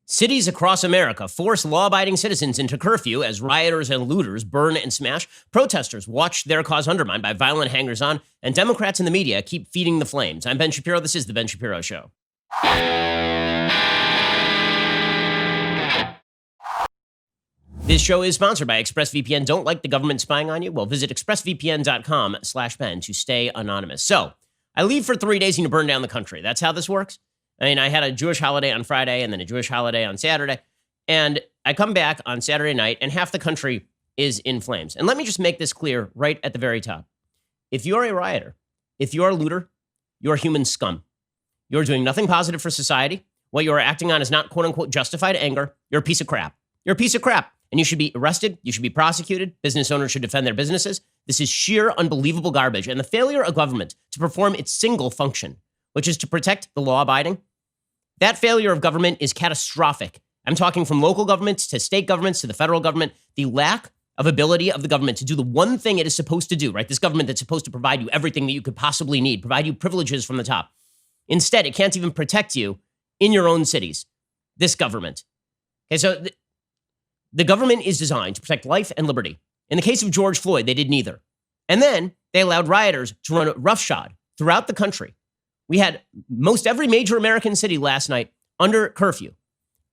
Cities across America force law-abiding citizens into curfew as rioters and looters burn and smash. Protesters watch their cause undermined by violent hangers-on, and Democrats in the media keep feeding the flames. I'm Ben Shapiro. This is The Ben Shapiro Show. This show is sponsored by ExpressVPN. Don't like the government spying on you? Well, visit expressvpn.com/Ben to stay anonymous. So, I leave for 3 days and you burn down the country. That's how this works. I mean, I had a Jewish holiday on Friday and then a Jewish holiday on Saturday. And I come back on Saturday night and half the country is in flames. And let me just make this clear right at the very top. If you're a rioter, if you're a looter, you're human scum. You're doing nothing positive for society. What you're acting on is not quote unquote justified anger. You're a piece of crap. You're a piece of crap. And you should be arrested. You should be prosecuted. Business owners should defend their businesses. This is sheer unbelievable garbage. And the failure of government to perform its single function, which is to protect the law-abiding, that failure of government is catastrophic. I'm talking from local governments to state governments to the federal government. The lack of ability of the government to do the one thing it is supposed to do, right? This government that's supposed to provide you everything that you could possibly need, provide you privileges from the top. Instead, it can't even protect you in your own cities. This government. Okay, so the government is designed to protect life and liberty. In the case of George Floyd, they did neither. And then they allowed rioters to run roughshod throughout the country. We had most every major American city last night under curfew.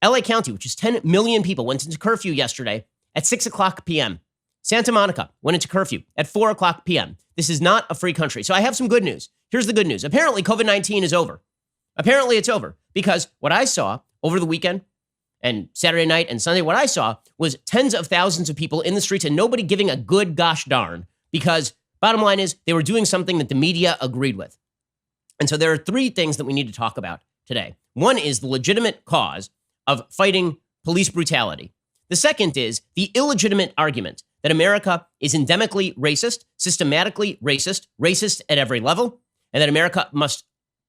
LA County, which is 10 million people, went into curfew yesterday at 6 o'clock p.m. Santa Monica went into curfew at 4 o'clock p.m. This is not a free country. So I have some good news. Here's the good news. Apparently, COVID-19 is over. Apparently, it's over. Because what I saw over the weekend and Saturday night and Sunday, what I saw was tens of thousands of people in the streets and nobody giving a good gosh darn. Because bottom line is they were doing something that the media agreed with. And so there are three things that we need to talk about today. One is the legitimate cause of fighting police brutality. The second is the illegitimate argument that America is endemically racist, systematically racist, racist at every level, and that America must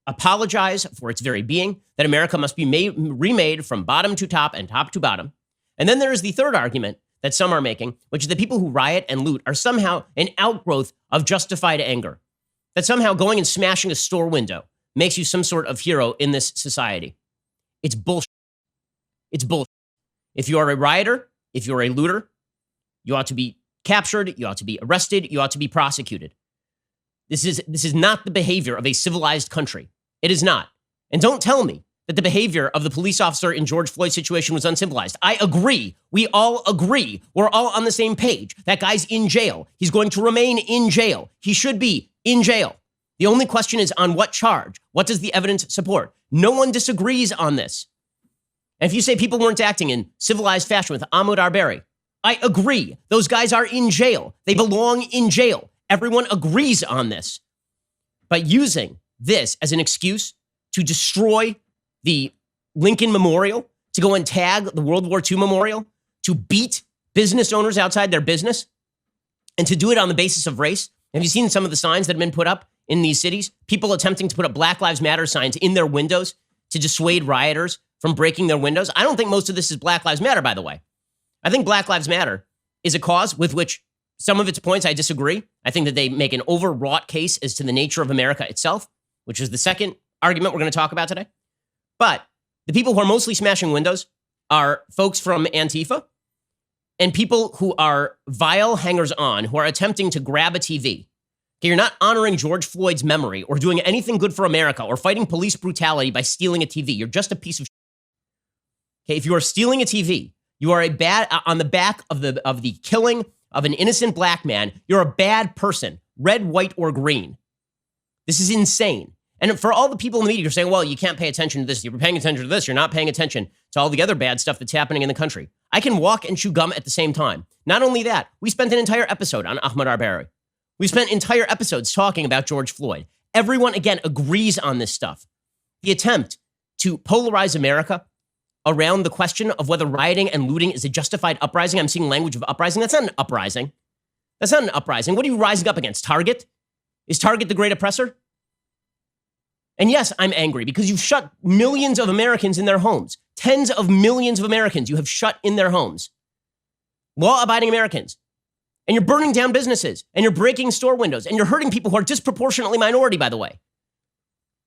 apologize for its very being, that America must be remade from bottom to top and top to bottom. And then there is the third argument that some are making, which is that people who riot and loot are somehow an outgrowth of justified anger. That somehow going and smashing a store window makes you some sort of hero in this society. It's bullshit. It's bullshit. If you are a rioter, if you're a looter, you ought to be captured, you ought to be arrested, you ought to be prosecuted. This is not the behavior of a civilized country. It is not. And don't tell me that the behavior of the police officer in George Floyd's situation was uncivilized. I agree. We all agree. We're all on the same page. That guy's in jail. He's going to remain in jail. He should be in jail. The only question is on what charge? What does the evidence support? No one disagrees on this. And if you say people weren't acting in civilized fashion with Ahmaud Arbery, I agree. Those guys are in jail. They belong in jail. Everyone agrees on this. But using this as an excuse to destroy the Lincoln Memorial, to go and tag the World War II Memorial, to beat business owners outside their business, and to do it on the basis of race. Have you seen some of the signs that have been put up in these cities? People attempting to put up Black Lives Matter signs in their windows to dissuade rioters from breaking their windows. I don't think most of this is Black Lives Matter, by the way. I think Black Lives Matter is a cause with which some of its points I disagree. I think that they make an overwrought case as to the nature of America itself, which is the second argument we're going to talk about today. But the people who are mostly smashing windows are folks from Antifa and people who are vile hangers-on who are attempting to grab a TV. Okay, you're not honoring George Floyd's memory or doing anything good for America or fighting police brutality by stealing a TV. You're just a piece of shit. Okay, if you are stealing a TV, you are on the back of the killing of an innocent black man. You're a bad person, red, white, or green. This is insane. And for all the people in the media who are saying, well, you can't pay attention to this. You're paying attention to this. You're not paying attention to all the other bad stuff that's happening in the country. I can walk and chew gum at the same time. Not only that, we spent an entire episode on Ahmaud Arbery. We spent entire episodes talking about George Floyd. Everyone, again, agrees on this stuff. The attempt to polarize America around the question of whether rioting and looting is a justified uprising. I'm seeing language of uprising. That's not an uprising. That's not an uprising. What are you rising up against? Target? Is Target the great oppressor? And yes, I'm angry because you've shut millions of Americans in their homes. Tens of millions of Americans you have shut in their homes. Law-abiding Americans. And you're burning down businesses. And you're breaking store windows. And you're hurting people who are disproportionately minority, by the way.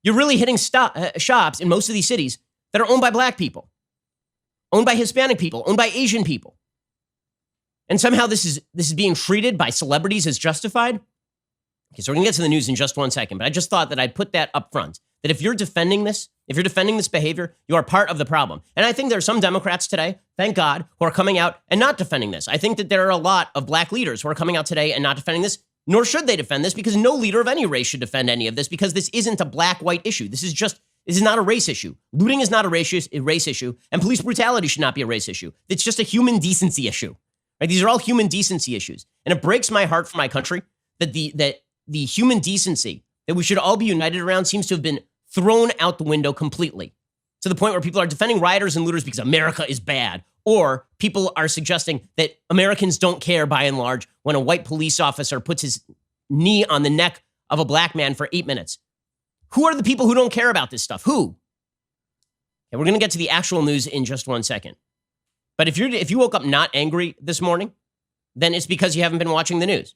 You're really hitting shops in most of these cities that are owned by black people. owned by Hispanic people, owned by Asian people. And somehow this is being treated by celebrities as justified. Okay, so we're going to get to the news in just one second, but I just thought that I'd put that up front, that if you're defending this behavior, you are part of the problem. And I think there are some Democrats today, thank God, who are coming out and not defending this. I think that there are a lot of black leaders who are coming out today and not defending this, nor should they defend this, because no leader of any race should defend any of this, because this isn't a black-white issue. This is not a race issue. Looting is not a race issue, and police brutality should not be a race issue. It's just a human decency issue. Right? These are all human decency issues. And it breaks my heart for my country that the human decency that we should all be united around seems to have been thrown out the window completely, to the point where people are defending rioters and looters because America is bad, or people are suggesting that Americans don't care by and large when a white police officer puts his knee on the neck of a black man for 8 minutes. Who are the people who don't care about this stuff? Who? And we're going to get to the actual news in just one second. But if you woke up not angry this morning, then it's because you haven't been watching the news.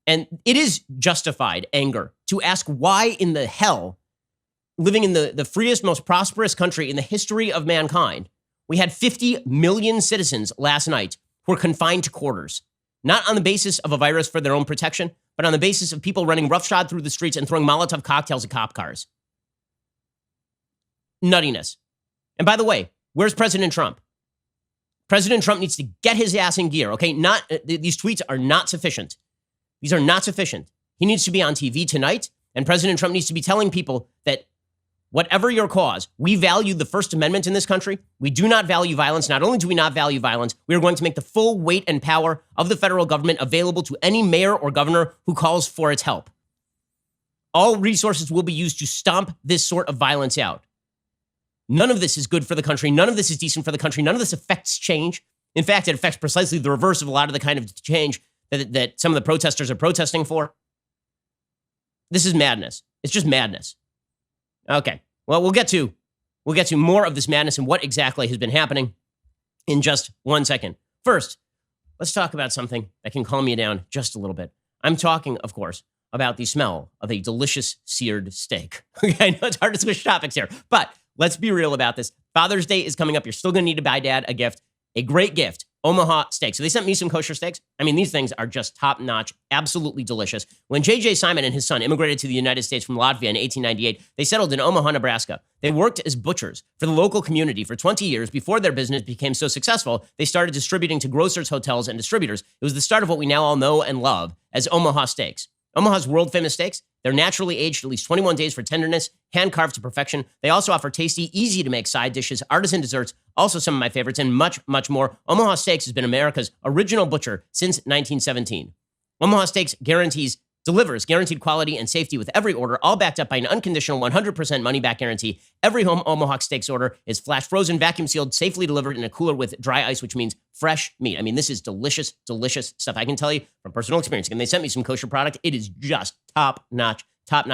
And it is justified anger to ask why in the hell, living in the freest, most prosperous country in the history of mankind, we had 50 million citizens last night who were confined to quarters, not on the basis of a virus for their own protection, but on the basis of people running roughshod through the streets and throwing Molotov cocktails at cop cars. Nuttiness. And by the way, where's President Trump? President Trump needs to get his ass in gear, okay? These tweets are not sufficient. These are not sufficient. He needs to be on TV tonight, and President Trump needs to be telling people that whatever your cause, we value the First Amendment in this country. We do not value violence. Not only do we not value violence, we are going to make the full weight and power of the federal government available to any mayor or governor who calls for its help. All resources will be used to stomp this sort of violence out. None of this is good for the country. None of this is decent for the country. None of this affects change. In fact, it affects precisely the reverse of a lot of the kind of change that some of the protesters are protesting for. This is madness. It's just madness. Okay. Well, we'll get to more of this madness and what exactly has been happening in just one second. First, let's talk about something that can calm you down just a little bit. I'm talking, of course, about the smell of a delicious seared steak. Okay, I know it's hard to switch topics here, but let's be real about this. Father's Day is coming up. You're still going to need to buy Dad a gift, a great gift, Omaha steak. So they sent me some kosher steaks. I mean, these things are just top notch, absolutely delicious. When J.J. Simon and his son immigrated to the United States from Latvia in 1898, they settled in Omaha, Nebraska. They worked as butchers for the local community for 20 years before their business became so successful, they started distributing to grocers, hotels, and distributors. It was the start of what we now all know and love as Omaha steaks. Omaha's world-famous steaks, they're naturally aged at least 21 days for tenderness, hand-carved to perfection. They also offer tasty, easy-to-make side dishes, artisan desserts, also some of my favorites, and much, much more. Omaha Steaks has been America's original butcher since 1917. Omaha Steaks delivers guaranteed quality and safety with every order, all backed up by an unconditional 100% money-back guarantee. Every home Omaha Steaks order is flash frozen, vacuum sealed, safely delivered in a cooler with dry ice, which means fresh meat. I mean, this is delicious, delicious stuff. I can tell you from personal experience. And they sent me some kosher product. It is just top-notch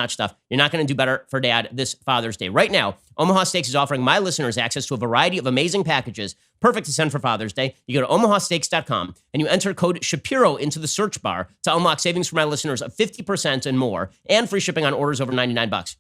stuff. You're not going to do better for Dad this Father's Day. Right now, Omaha Steaks is offering my listeners access to a variety of amazing packages, perfect to send for Father's Day. You go to omahasteaks.com and you enter code Shapiro into the search bar to unlock savings for my listeners of 50% and more, and free shipping on orders over $99.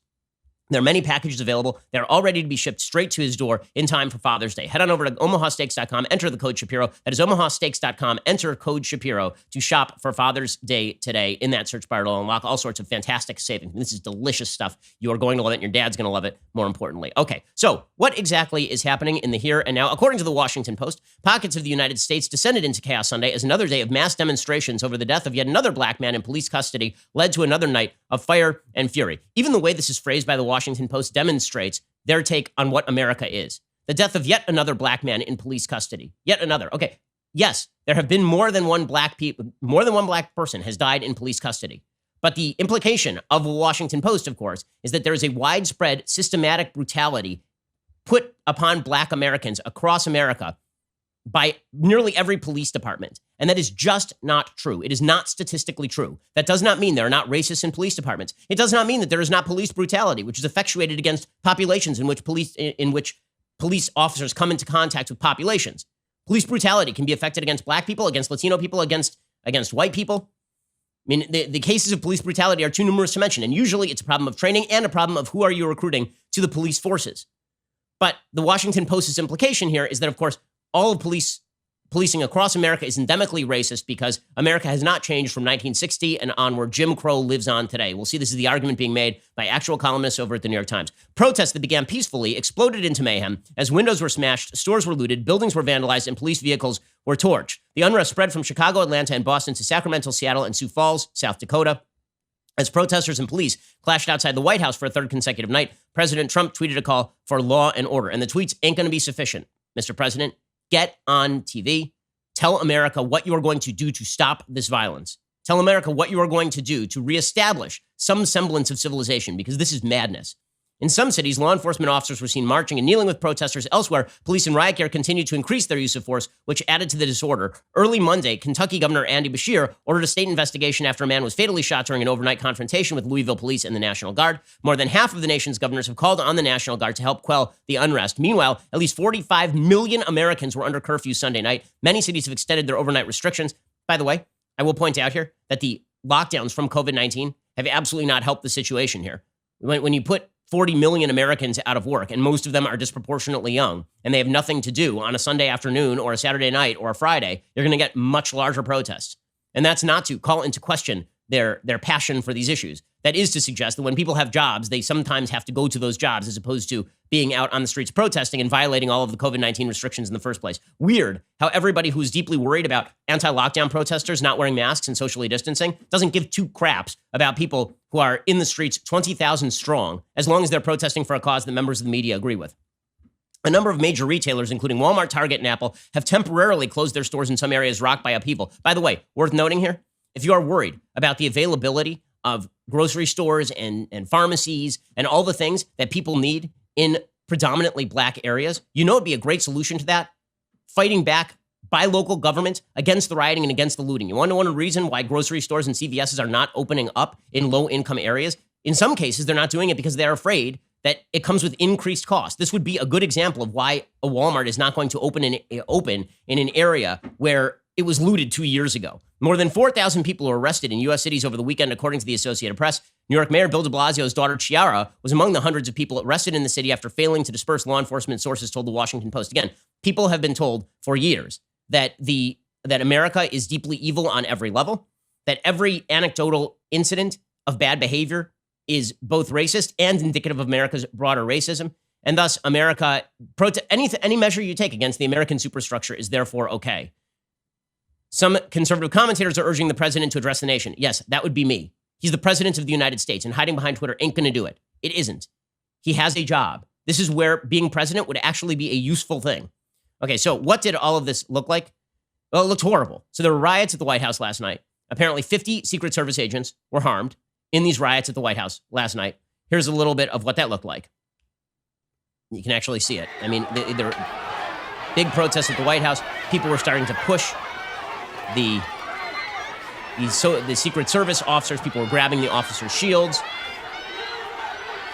There are many packages available. They're all ready to be shipped straight to his door in time for Father's Day. Head on over to omahasteaks.com, enter the code Shapiro. That is omahasteaks.com, enter code Shapiro to shop for Father's Day today. In that search bar, it'll unlock all sorts of fantastic savings. This is delicious stuff. You are going to love it, and your dad's going to love it, more importantly. Okay, so what exactly is happening in the here and now? According to the Washington Post, pockets of the United States descended into chaos Sunday as another day of mass demonstrations over the death of yet another black man in police custody led to another night of fire and fury. Even the way this is phrased by the Washington Post demonstrates their take on what America is. The death of yet another black man in police custody. Yet another. Okay, yes, there have been more than one black person has died in police custody. But the implication of the Washington Post, of course, is that there is a widespread systematic brutality put upon black Americans across America by nearly every police department. And that is just not true. It is not statistically true. That does not mean there are not racists in police departments. It does not mean that there is not police brutality, which is effectuated against populations in which police officers come into contact with populations. Police brutality can be affected against black people, against Latino people, against white people. I mean, the cases of police brutality are too numerous to mention, and usually it's a problem of training and a problem of who are you recruiting to the police forces. But the Washington Post's implication here is that, of course, all of policing across America is endemically racist because America has not changed from 1960 and onward. Jim Crow lives on today. We'll see this is the argument being made by actual columnists over at the New York Times. Protests that began peacefully exploded into mayhem as windows were smashed, stores were looted, buildings were vandalized, and police vehicles were torched. The unrest spread from Chicago, Atlanta, and Boston to Sacramento, Seattle, and Sioux Falls, South Dakota. As protesters and police clashed outside the White House for a third consecutive night, President Trump tweeted a call for law and order. And the tweets ain't going to be sufficient. Mr. President, get on TV. Tell America what you are going to do to stop this violence. Tell America what you are going to do to reestablish some semblance of civilization, because this is madness. In some cities, law enforcement officers were seen marching and kneeling with protesters. Elsewhere, police in riot gear continued to increase their use of force, which added to the disorder. Early Monday, Kentucky Governor Andy Beshear ordered a state investigation after a man was fatally shot during an overnight confrontation with Louisville police and the National Guard. More than half of the nation's governors have called on the National Guard to help quell the unrest. Meanwhile, at least 45 million Americans were under curfew Sunday night. Many cities have extended their overnight restrictions. By the way, I will point out here that the lockdowns from COVID-19 have absolutely not helped the situation here. When you put 40 million Americans out of work, and most of them are disproportionately young, and they have nothing to do on a Sunday afternoon or a Saturday night or a Friday, you're going to get much larger protests. And that's not to call into question their passion for these issues. That is to suggest that when people have jobs, they sometimes have to go to those jobs as opposed to being out on the streets protesting and violating all of the COVID-19 restrictions in the first place. Weird how everybody who's deeply worried about anti-lockdown protesters not wearing masks and socially distancing doesn't give two craps about people who are in the streets 20,000 strong, as long as they're protesting for a cause that members of the media agree with. A number of major retailers, including Walmart, Target, and Apple, have temporarily closed their stores in some areas rocked by upheaval. By the way, worth noting here, if you are worried about the availability of grocery stores and pharmacies and all the things that people need in predominantly black areas, you know it'd be a great solution to that? Fighting back by local government against the rioting and against the looting. You want to know one reason why grocery stores and CVSs are not opening up in low-income areas? In some cases, they're not doing it because they're afraid that it comes with increased cost. This would be a good example of why a Walmart is not going to open in an area where it was looted 2 years ago. More than 4,000 people were arrested in U.S. cities over the weekend, according to the Associated Press. New York Mayor Bill de Blasio's daughter, Chiara, was among the hundreds of people arrested in the city after failing to disperse, law enforcement sources told the Washington Post. Again, people have been told for years that America is deeply evil on every level, that every anecdotal incident of bad behavior is both racist and indicative of America's broader racism. And thus, any measure you take against the American superstructure is therefore okay. Some conservative commentators are urging the president to address the nation. Yes, that would be me. He's the president of the United States, and hiding behind Twitter ain't going to do it. It isn't. He has a job. This is where being president would actually be a useful thing. Okay, so what did all of this look like? Well, it looked horrible. So there were riots at the White House last night. Apparently 50 Secret Service agents were harmed in these riots at the White House last night. Here's a little bit of what that looked like. You can actually see it. I mean, there were big protests at the White House. People were starting to push the Secret Service officers. People were grabbing the officers' shields.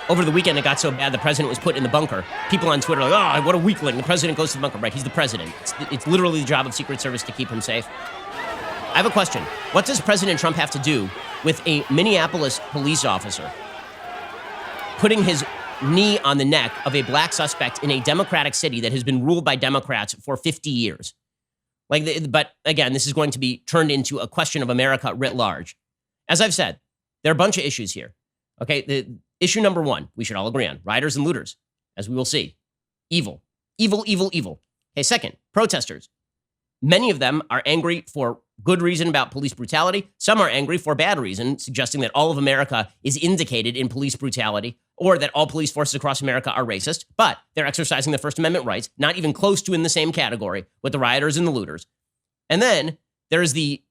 Over the weekend, it got so bad the president was put in the bunker. People on Twitter are like, oh, what a weakling. The president goes to the bunker. Right, he's the president. It's literally the job of Secret Service to keep him safe. I have a question. What does President Trump have to do with a Minneapolis police officer putting his knee on the neck of a black suspect in a Democratic city that has been ruled by Democrats for 50 years? But again, this is going to be turned into a question of America writ large. As I've said, there are a bunch of issues here. Okay, the issue number one, we should all agree on, rioters and looters, as we will see. Evil, evil, evil, evil. Okay, second, protesters. Many of them are angry for good reason about police brutality. Some are angry for bad reason, suggesting that all of America is indicated in police brutality or that all police forces across America are racist, but they're exercising their First Amendment rights, not even close to in the same category with the rioters and the looters. And then there is the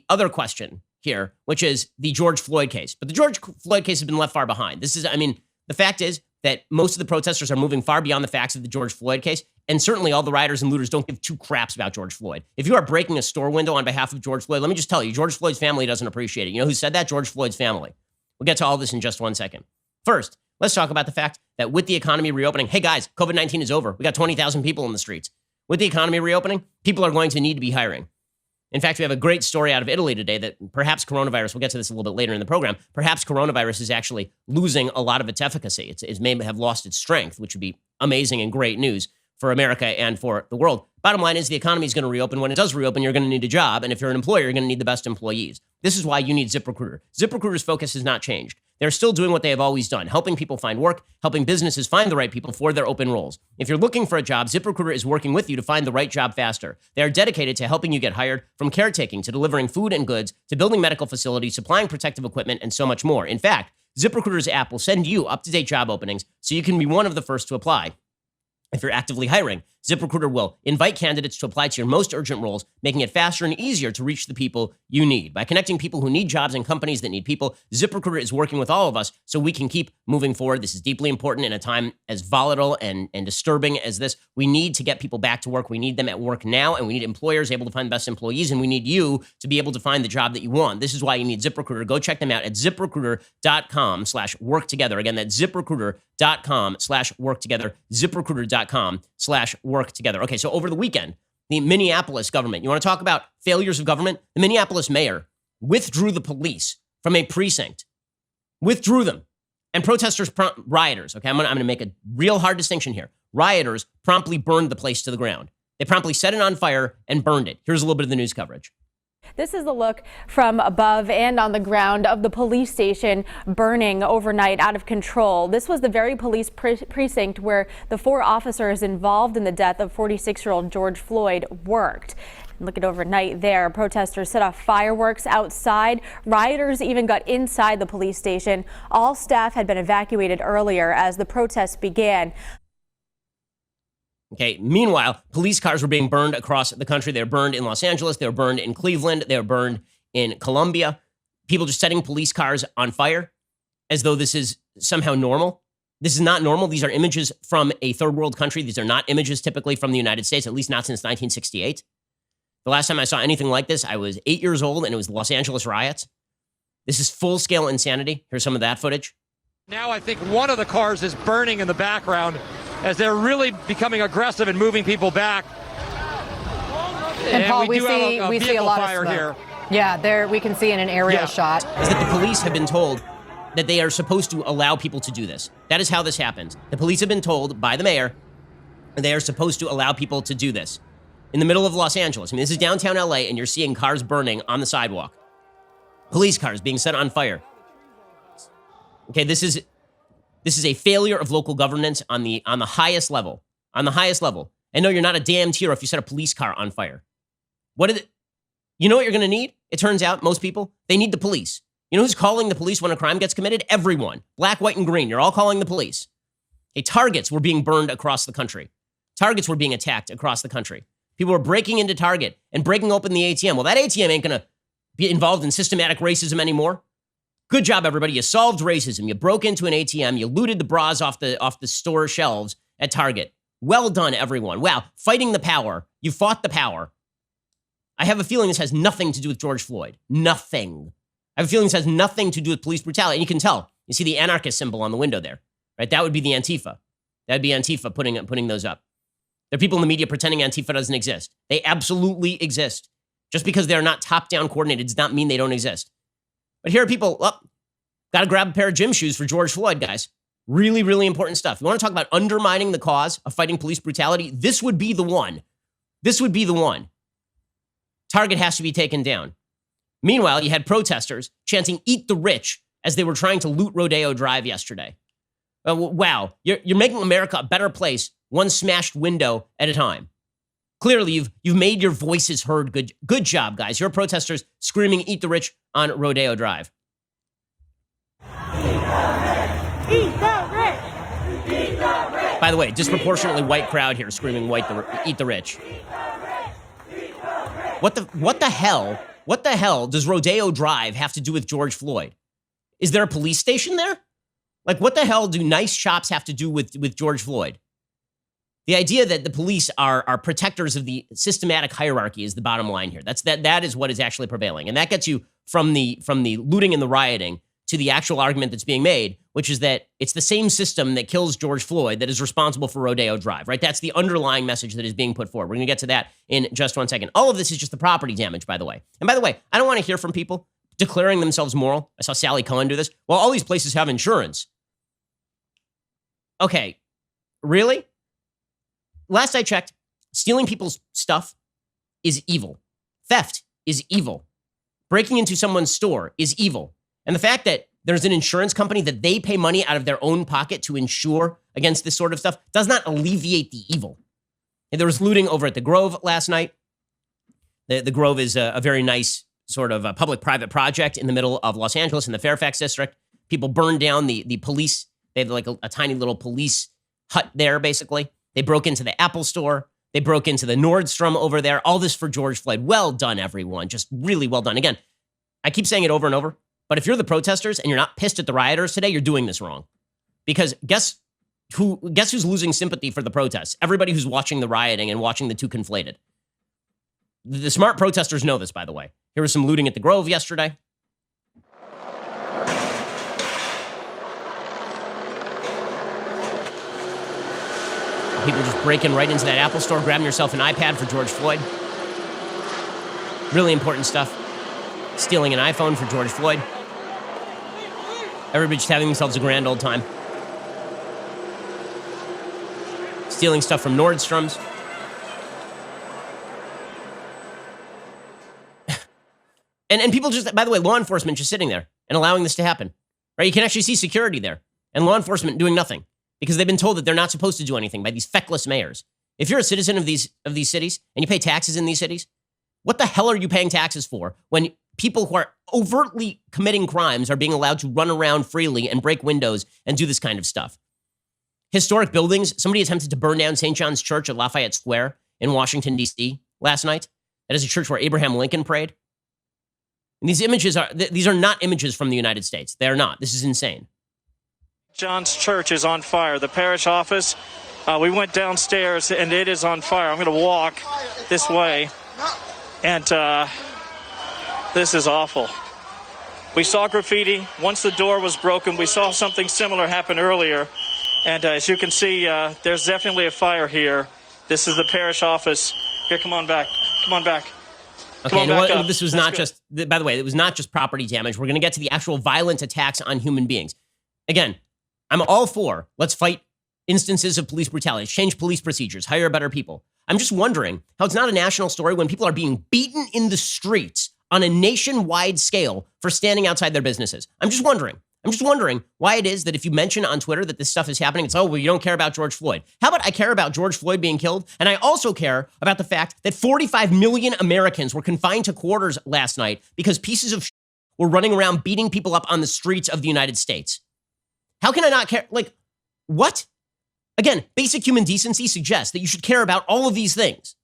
other question here, which is the George Floyd case. But the George Floyd case has been left far behind. The fact is that most of the protesters are moving far beyond the facts of the George Floyd case. And certainly all the rioters and looters don't give two craps about George Floyd. If you are breaking a store window on behalf of George Floyd, let me just tell you, George Floyd's family doesn't appreciate it. You know who said that? George Floyd's family. We'll get to all this in just 1 second. First, let's talk about the fact that with the economy reopening, hey guys, COVID-19 is over. We got 20,000 people in the streets. With the economy reopening, people are going to need to be hiring. In fact, we have a great story out of Italy today that perhaps coronavirus, we'll get to this a little bit later in the program, perhaps coronavirus is actually losing a lot of its efficacy. It may have lost its strength, which would be amazing and great news for America and for the world. Bottom line is the economy is going to reopen. When it does reopen, you're going to need a job. And if you're an employer, you're going to need the best employees. This is why you need ZipRecruiter. ZipRecruiter's focus has not changed. They're still doing what they have always done, helping people find work, helping businesses find the right people for their open roles. If you're looking for a job, ZipRecruiter is working with you to find the right job faster. They are dedicated to helping you get hired, from caretaking to delivering food and goods to building medical facilities, supplying protective equipment, and so much more. In fact, ZipRecruiter's app will send you up-to-date job openings so you can be one of the first to apply. If you're actively hiring, ZipRecruiter will invite candidates to apply to your most urgent roles, making it faster and easier to reach the people you need. By connecting people who need jobs and companies that need people, ZipRecruiter is working with all of us so we can keep moving forward. This is deeply important in a time as volatile and disturbing as this. We need to get people back to work. We need them at work now, and we need employers able to find the best employees, and we need you to be able to find the job that you want. This is why you need ZipRecruiter. Go check them out at ZipRecruiter.com/worktogether. Again, that's ZipRecruiter.com/worktogether, ZipRecruiter.com/worktogether. Okay, so over the weekend, the Minneapolis government, you want to talk about failures of government? The Minneapolis mayor withdrew the police from a precinct, withdrew them. And protesters, rioters, okay, I'm going to make a real hard distinction here. Rioters promptly burned the place to the ground. They promptly set it on fire and burned it. Here's a little bit of the news coverage. This is the look from above and on the ground of the police station burning overnight out of control. This was the very police precinct where the 4 officers involved in the death of 46-year-old George Floyd worked. Look at overnight there. Protesters set off fireworks outside. Rioters even got inside the police station. All staff had been evacuated earlier as the protests began. Okay, meanwhile, police cars were being burned across the country. They were burned in Los Angeles. They were burned in Cleveland. They were burned in Columbia. People just setting police cars on fire as though this is somehow normal. This is not normal. These are images from a third world country. These are not images typically from the United States, at least not since 1968. The last time I saw anything like this, I was 8 years old, and it was the Los Angeles riots. This is full-scale insanity. Here's some of that footage. Now I think one of the cars is burning in the background as they're really becoming aggressive and moving people back. And Paul, we see a lot fire of smoke here. Yeah, there we can see in an aerial shot. Is that the police have been told that they are supposed to allow people to do this. That is how this happens. The police have been told by the mayor that they are supposed to allow people to do this. In the middle of Los Angeles. I mean, this is downtown LA, and you're seeing cars burning on the sidewalk. Police cars being set on fire. Okay, this is a failure of local governance on the highest level. On the highest level. And no, you're not a damned hero if you set a police car on fire. You know what you're going to need? It turns out, most people, they need the police. You know who's calling the police when a crime gets committed? Everyone. Black, white, and green. You're all calling the police. Okay, Targets were being burned across the country. Targets were being attacked across the country. People were breaking into Target and breaking open the ATM. Well, that ATM ain't going to be involved in systematic racism anymore. Good job, everybody. You solved racism. You broke into an ATM. You looted the bras off the store shelves at Target. Well done, everyone. Wow. Fighting the power. You fought the power. I have a feeling this has nothing to do with George Floyd. Nothing. I have a feeling this has nothing to do with police brutality. And you can tell. You see the anarchist symbol on the window there, right? That would be the Antifa. That'd be Antifa putting those up. There are people in the media pretending Antifa doesn't exist. They absolutely exist. Just because they're not top-down coordinated does not mean they don't exist. But here are people, got to grab a pair of gym shoes for George Floyd, guys. Really, really important stuff. You want to talk about undermining the cause of fighting police brutality? This would be the one. This would be the one. Target has to be taken down. Meanwhile, you had protesters chanting "Eat the Rich" as they were trying to loot Rodeo Drive yesterday. Wow, you're making America a better place, one smashed window at a time. Clearly, you've made your voices heard. Good job, guys. You're protesters screaming "Eat the Rich" on Rodeo Drive. Eat the rich! Eat the rich! By the way, disproportionately white crowd here screaming "Eat the Rich." What the hell? What the hell does Rodeo Drive have to do with George Floyd? Is there a police station there? Like, what the hell do nice shops have to do with George Floyd? The idea that the police are protectors of the systematic hierarchy is the bottom line here. That is what is actually prevailing. And that gets you from the looting and the rioting to the actual argument that's being made, which is that it's the same system that kills George Floyd that is responsible for Rodeo Drive, right? That's the underlying message that is being put forward. We're going to get to that in just 1 second. All of this is just the property damage, by the way. And by the way, I don't want to hear from people declaring themselves moral. I saw Sally Cohen do this. Well, all these places have insurance. Okay, really? Last I checked, stealing people's stuff is evil. Theft is evil. Breaking into someone's store is evil. And the fact that there's an insurance company that they pay money out of their own pocket to insure against this sort of stuff does not alleviate the evil. And there was looting over at the Grove last night. The Grove is a very nice sort of a public-private project in the middle of Los Angeles in the Fairfax district. People burned down the police. They have like a tiny little police hut there, basically. They broke into the Apple store. They broke into the Nordstrom over there. All this for George Floyd. Well done, everyone. Just really well done. Again, I keep saying it over and over, but if you're the protesters and you're not pissed at the rioters today, you're doing this wrong. Because guess who's losing sympathy for the protests? Everybody who's watching the rioting and watching the two conflated. The smart protesters know this, by the way. Here was some looting at the Grove yesterday. People just breaking right into that Apple store, grabbing yourself an iPad for George Floyd. Really important stuff. Stealing an iPhone for George Floyd. Everybody just having themselves a grand old time. Stealing stuff from Nordstrom's. And people just, by the way, law enforcement just sitting there and allowing this to happen. Right? You can actually see security there and law enforcement doing nothing because they've been told that they're not supposed to do anything by these feckless mayors. If you're a citizen of these cities and you pay taxes in these cities, what the hell are you paying taxes for when people who are overtly committing crimes are being allowed to run around freely and break windows and do this kind of stuff? Historic buildings. Somebody attempted to burn down St. John's Church at Lafayette Square in Washington, D.C. last night. That is a church where Abraham Lincoln prayed. And these are not images from the United States. They are not. This is insane. John's Church is on fire. The parish office, we went downstairs and it is on fire. I'm going to walk this way. And this is awful. We saw graffiti. Once the door was broken, we saw something similar happen earlier. And as you can see, there's definitely a fire here. This is the parish office. Here, come on back. Come on back. Okay, and this was not just, by the way, it was not just property damage. We're going to get to the actual violent attacks on human beings. Again, I'm all for let's fight instances of police brutality, change police procedures, hire better people. I'm just wondering how it's not a national story when people are being beaten in the streets on a nationwide scale for standing outside their businesses. I'm just wondering why it is that if you mention on Twitter that this stuff is happening, it's, oh, well, you don't care about George Floyd. How about I care about George Floyd being killed? And I also care about the fact that 45 million Americans were confined to quarters last night because pieces of shit were running around beating people up on the streets of the United States. How can I not care? Like, what? Again, basic human decency suggests that you should care about all of these things.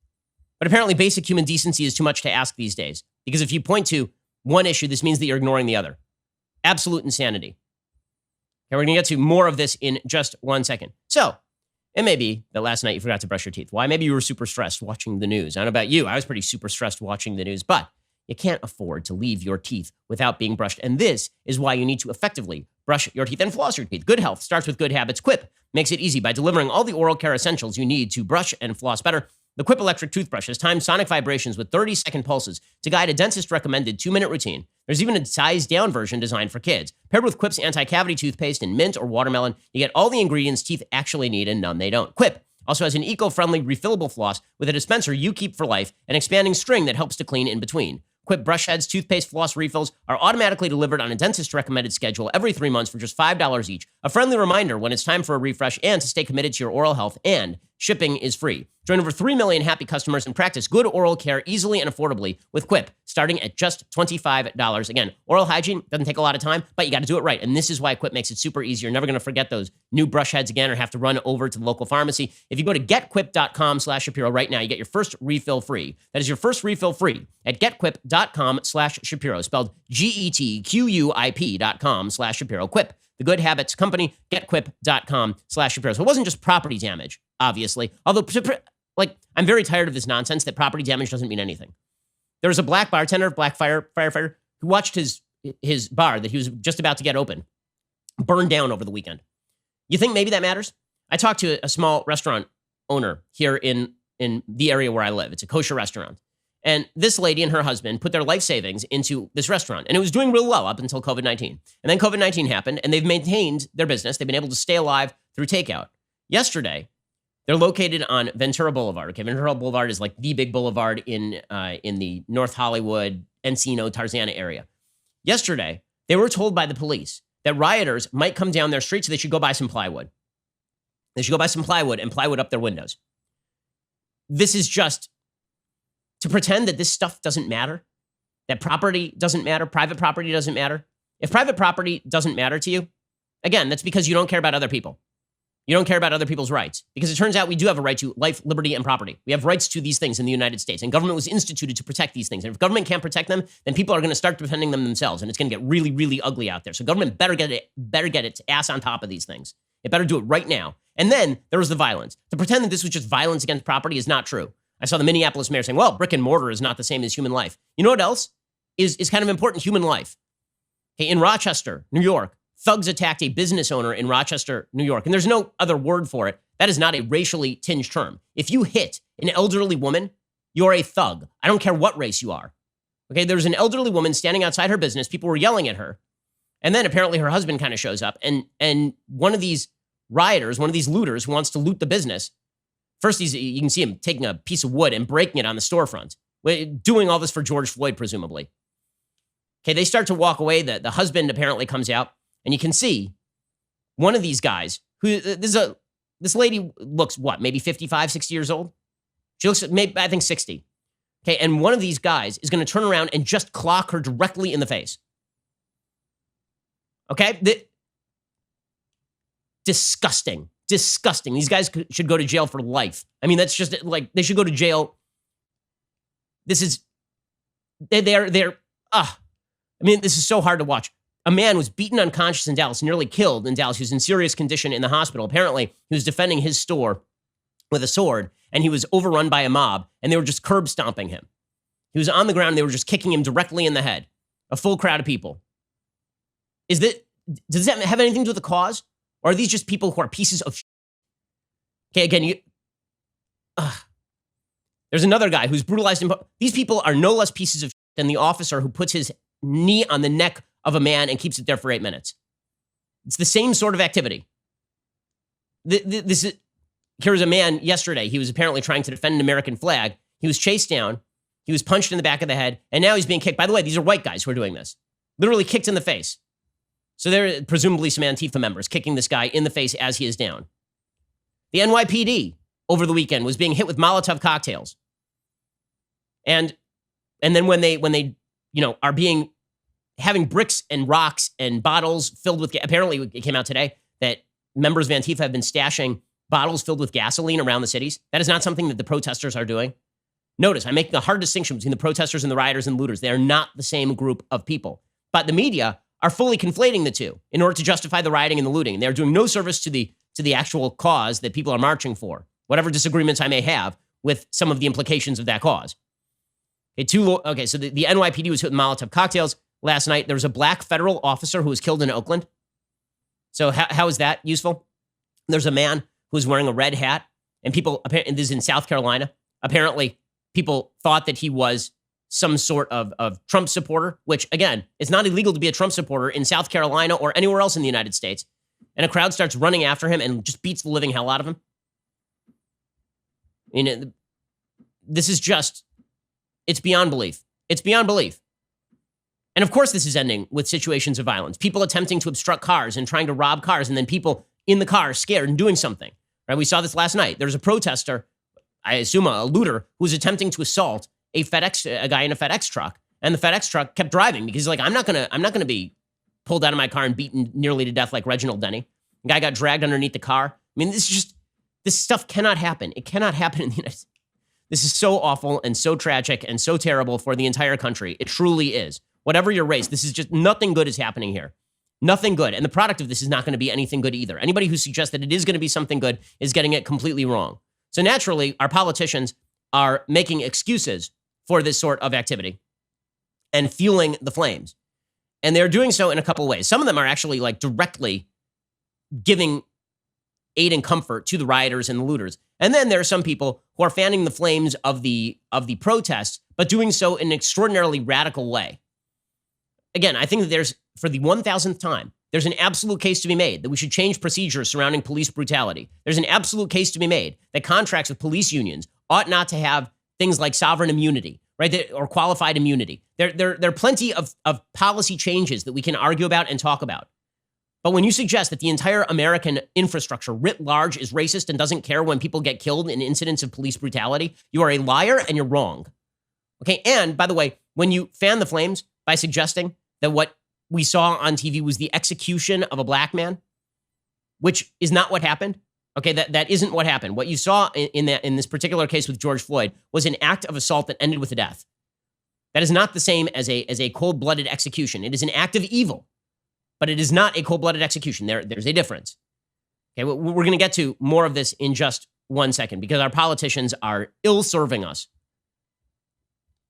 But apparently basic human decency is too much to ask these days. Because if you point to one issue, this means that you're ignoring the other. Absolute insanity. Okay, we're going to get to more of this in just 1 second. So, it may be that last night you forgot to brush your teeth. Why? Maybe you were super stressed watching the news. I don't know about you. I was pretty super stressed watching the news. But you can't afford to leave your teeth without being brushed. And this is why you need to effectively brush your teeth and floss your teeth. Good health starts with good habits. Quip makes it easy by delivering all the oral care essentials you need to brush and floss better. The Quip electric toothbrush has timed sonic vibrations with 30-second pulses to guide a dentist-recommended 2-minute routine. There's even a sized-down version designed for kids. Paired with Quip's anti-cavity toothpaste in mint or watermelon, you get all the ingredients teeth actually need and none they don't. Quip also has an eco-friendly refillable floss with a dispenser you keep for life and expanding string that helps to clean in between. Quip brush heads, toothpaste, floss refills are automatically delivered on a dentist-recommended schedule every 3 months for just $5 each. A friendly reminder when it's time for a refresh and to stay committed to your oral health, and shipping is free. Join over 3 million happy customers and practice good oral care easily and affordably with Quip, starting at just $25. Again, oral hygiene doesn't take a lot of time, but you got to do it right. And this is why Quip makes it super easy. You're never going to forget those new brush heads again or have to run over to the local pharmacy. If you go to getquip.com/Shapiro right now, you get your first refill free. That is your first refill free at getquip.com/Shapiro, spelled GETQUIP.com/Shapiro. Quip, the good habits company, getquip.com/Shapiro. So it wasn't just property damage, obviously. Although, I'm very tired of this nonsense that property damage doesn't mean anything. There was a black bartender, black firefighter, who watched his his bar that he was just about to get open burned down over the weekend. You think maybe that matters? I talked to a small restaurant owner here in the area where I live. It's a kosher restaurant. And this lady and her husband put their life savings into this restaurant. And it was doing real well up until COVID-19. And then COVID-19 happened, and they've maintained their business. They've been able to stay alive through takeout. Yesterday, they're located on Ventura Boulevard. Okay, Ventura Boulevard is like the big boulevard in the North Hollywood, Encino, Tarzana area. Yesterday, they were told by the police that rioters might come down their street, so they should go buy some plywood. They should go buy some plywood and plywood up their windows. This is just to pretend that this stuff doesn't matter, that property doesn't matter, private property doesn't matter. If private property doesn't matter to you, again, that's because you don't care about other people. You don't care about other people's rights, because it turns out we do have a right to life, liberty, and property. We have rights to these things in the United States, and government was instituted to protect these things. And if government can't protect them, then people are going to start defending them themselves, and it's going to get really, really ugly out there. So government better get its ass on top of these things. It better do it right now. And then there was the violence. To pretend that this was just violence against property is not true. I saw the Minneapolis mayor saying, well, brick and mortar is not the same as human life. You know what else is kind of important? Human life. Okay, in Rochester, New York, thugs attacked a business owner in Rochester, New York. And there's no other word for it. That is not a racially tinged term. If you hit an elderly woman, you're a thug. I don't care what race you are. Okay, there's an elderly woman standing outside her business. People were yelling at her. And then apparently her husband kind of shows up. And one of these rioters, one of these looters who wants to loot the business, first you can see him taking a piece of wood and breaking it on the storefront, doing all this for George Floyd, presumably. Okay, they start to walk away. The husband apparently comes out. And you can see one of these guys who this lady looks what, maybe 55, 60 years old? She looks maybe, I think 60. Okay, and one of these guys is going to turn around and just clock her directly in the face. Okay? Disgusting. Disgusting. These guys should go to jail for life. I mean, that's just like, they should go to jail. This is, I mean, this is so hard to watch. A man was beaten unconscious in Dallas, nearly killed in Dallas. He was in serious condition in the hospital. Apparently, he was defending his store with a sword, and he was overrun by a mob, and they were just curb stomping him. He was on the ground, and they were just kicking him directly in the head. A full crowd of people. Does that have anything to do with the cause? Or are these just people who are pieces of shit? Okay, again, there's another guy who's brutalized. These people are no less pieces of shit than the officer who puts his knee on the neck of a man and keeps it there for 8 minutes. It's the same sort of activity. Here's a man yesterday. He was apparently trying to defend an American flag. He was chased down. He was punched in the back of the head. And now he's being kicked. By the way, these are white guys who are doing this. Literally kicked in the face. So they're presumably some Antifa members kicking this guy in the face as he is down. The NYPD over the weekend was being hit with Molotov cocktails. And then when they are having bricks and rocks and bottles filled with, apparently it came out today that members of Antifa have been stashing bottles filled with gasoline around the cities. That is not something that the protesters are doing. Notice, I'm making a hard distinction between the protesters and the rioters and looters. They are not the same group of people. But the media are fully conflating the two in order to justify the rioting and the looting. And they're doing no service to the actual cause that people are marching for, whatever disagreements I may have with some of the implications of that cause. Okay, so the NYPD was hit with Molotov cocktails. Last night, there was a black federal officer who was killed in Oakland. So how is that useful? There's a man who was wearing a red hat, and people, apparently, this is in South Carolina, apparently people thought that he was some sort of Trump supporter, which, again, it's not illegal to be a Trump supporter in South Carolina or anywhere else in the United States. And a crowd starts running after him and just beats the living hell out of him. I mean, this is just, it's beyond belief. It's beyond belief. And of course, this is ending with situations of violence. People attempting to obstruct cars and trying to rob cars, and then people in the car scared and doing something. Right? We saw this last night. There was a protester, I assume a looter, who was attempting to assault a guy in a FedEx truck, and the FedEx truck kept driving because he's like, I'm not gonna be pulled out of my car and beaten nearly to death like Reginald Denny. The guy got dragged underneath the car. I mean, this stuff cannot happen. It cannot happen in the United States. This is so awful and so tragic and so terrible for the entire country. It truly is. Whatever your race, this is just nothing good is happening here. Nothing good. And the product of this is not going to be anything good either. Anybody who suggests that it is going to be something good is getting it completely wrong. So naturally, our politicians are making excuses for this sort of activity and fueling the flames. And they're doing so in a couple ways. Some of them are actually like directly giving aid and comfort to the rioters and the looters. And then there are some people who are fanning the flames of the protests, but doing so in an extraordinarily radical way. Again, I think that there's, for the 1,000th time, there's an absolute case to be made that we should change procedures surrounding police brutality. There's an absolute case to be made that contracts with police unions ought not to have things like sovereign immunity, right, or qualified immunity. There are plenty of policy changes that we can argue about and talk about. But when you suggest that the entire American infrastructure writ large is racist and doesn't care when people get killed in incidents of police brutality, you are a liar and you're wrong. Okay, and by the way, when you fan the flames by suggesting that what we saw on TV was the execution of a black man, which is not what happened. Okay, that isn't what happened. What you saw in this particular case with George Floyd was an act of assault that ended with a death. That is not the same as a cold-blooded execution. It is an act of evil, but it is not a cold-blooded execution. There's a difference. Okay, we're going to get to more of this in just 1 second because our politicians are ill-serving us.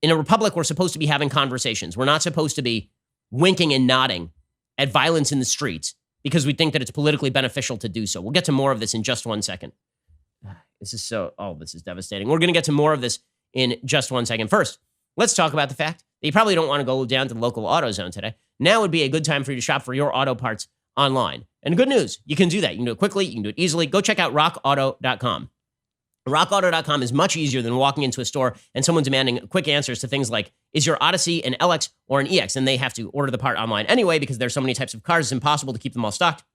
In a republic, we're supposed to be having conversations. We're not supposed to be winking and nodding at violence in the streets because we think that it's politically beneficial to do so. We'll get to more of this in just 1 second. This is devastating. We're going to get to more of this in just 1 second. First, let's talk about the fact that you probably don't want to go down to the local AutoZone today. Now would be a good time for you to shop for your auto parts online. And good news, you can do that. You can do it quickly. You can do it easily. Go check out rockauto.com. RockAuto.com is much easier than walking into a store and someone demanding quick answers to things like, is your Odyssey an LX or an EX? And they have to order the part online anyway because there's so many types of cars, it's impossible to keep them all stocked.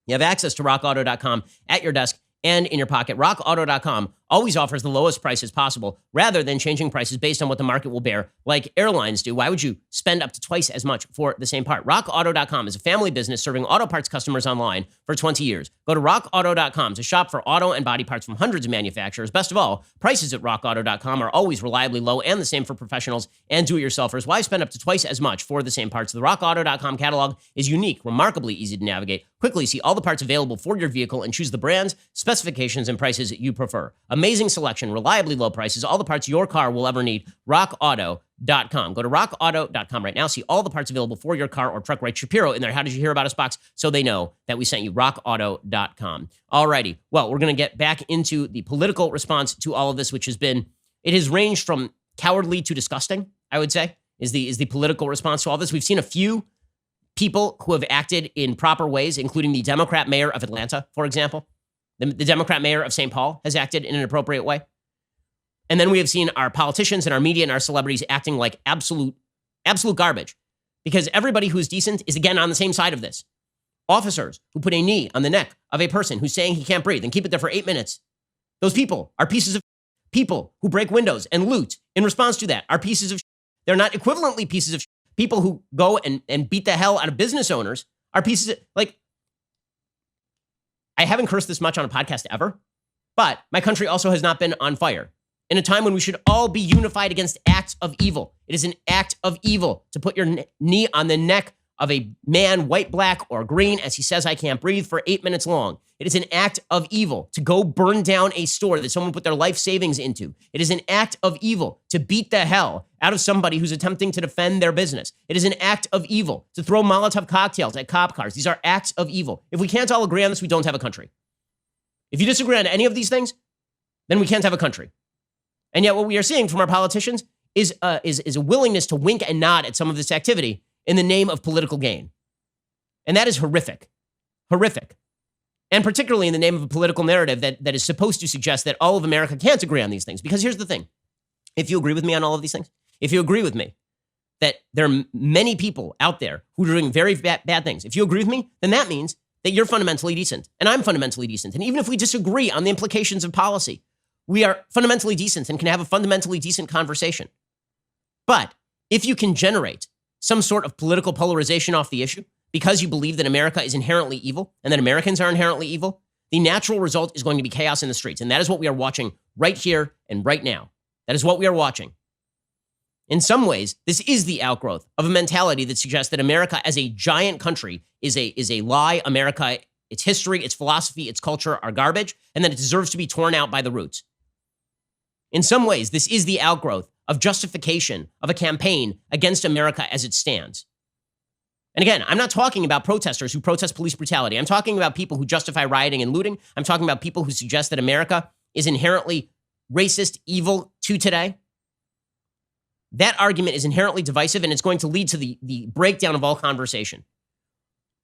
You have access to RockAuto.com at your desk and in your pocket. RockAuto.com always offers the lowest prices possible rather than changing prices based on what the market will bear like airlines do. Why would you spend up to twice as much for the same part? RockAuto.com is a family business serving auto parts customers online for 20 years. Go to RockAuto.com to shop for auto and body parts from hundreds of manufacturers. Best of all, prices at RockAuto.com are always reliably low and the same for professionals and do-it-yourselfers. Why spend up to twice as much for the same parts? The RockAuto.com catalog is unique, remarkably easy to navigate. Quickly see all the parts available for your vehicle and choose the brands, specifications, and prices you prefer. Amazing selection, reliably low prices, all the parts your car will ever need. RockAuto.com. Go to RockAuto.com right now. See all the parts available for your car or truck. Write Shapiro in there. How did you hear about us box? So they know that we sent you. RockAuto.com. Alrighty. Well, we're going to get back into the political response to all of this, which it has ranged from cowardly to disgusting, I would say, is the political response to all this. We've seen a few people who have acted in proper ways, including the Democrat mayor of Atlanta, for example. The Democrat mayor of St. Paul has acted in an appropriate way. And then we have seen our politicians and our media and our celebrities acting like absolute garbage because everybody who's decent is, again, on the same side of this. Officers who put a knee on the neck of a person who's saying he can't breathe and keep it there for 8 minutes. Those people are pieces of people who break windows and loot in response to that are pieces of They're not equivalently pieces of people who go and beat the hell out of business owners are pieces of, like, I haven't cursed this much on a podcast ever, but my country also has not been on fire. In a time when we should all be unified against acts of evil. It is an act of evil to put your knee on the neck of a man, white, black, or green, as he says, I can't breathe, for 8 minutes long. It is an act of evil to go burn down a store that someone put their life savings into. It is an act of evil to beat the hell out of somebody who's attempting to defend their business. It is an act of evil to throw Molotov cocktails at cop cars. These are acts of evil. If we can't all agree on this, we don't have a country. If you disagree on any of these things, then we can't have a country. And yet what we are seeing from our politicians is a willingness to wink and nod at some of this activity in the name of political gain. And that is horrific. Horrific. And particularly in the name of a political narrative that is supposed to suggest that all of America can't agree on these things. Because here's the thing. If you agree with me on all of these things, if you agree with me that there are many people out there who are doing very bad things, if you agree with me, then that means that you're fundamentally decent and I'm fundamentally decent. And even if we disagree on the implications of policy, we are fundamentally decent and can have a fundamentally decent conversation. But if you can generate some sort of political polarization off the issue because you believe that America is inherently evil and that Americans are inherently evil, the natural result is going to be chaos in the streets. And that is what we are watching right here and right now. That is what we are watching. In some ways, this is the outgrowth of a mentality that suggests that America as a giant country is a lie. America, its history, its philosophy, its culture are garbage, and that it deserves to be torn out by the roots. In some ways, this is the outgrowth of justification of a campaign against America as it stands. And again, I'm not talking about protesters who protest police brutality. I'm talking about people who justify rioting and looting. I'm talking about people who suggest that America is inherently racist, evil to today. That argument is inherently divisive, and it's going to lead to the breakdown of all conversation.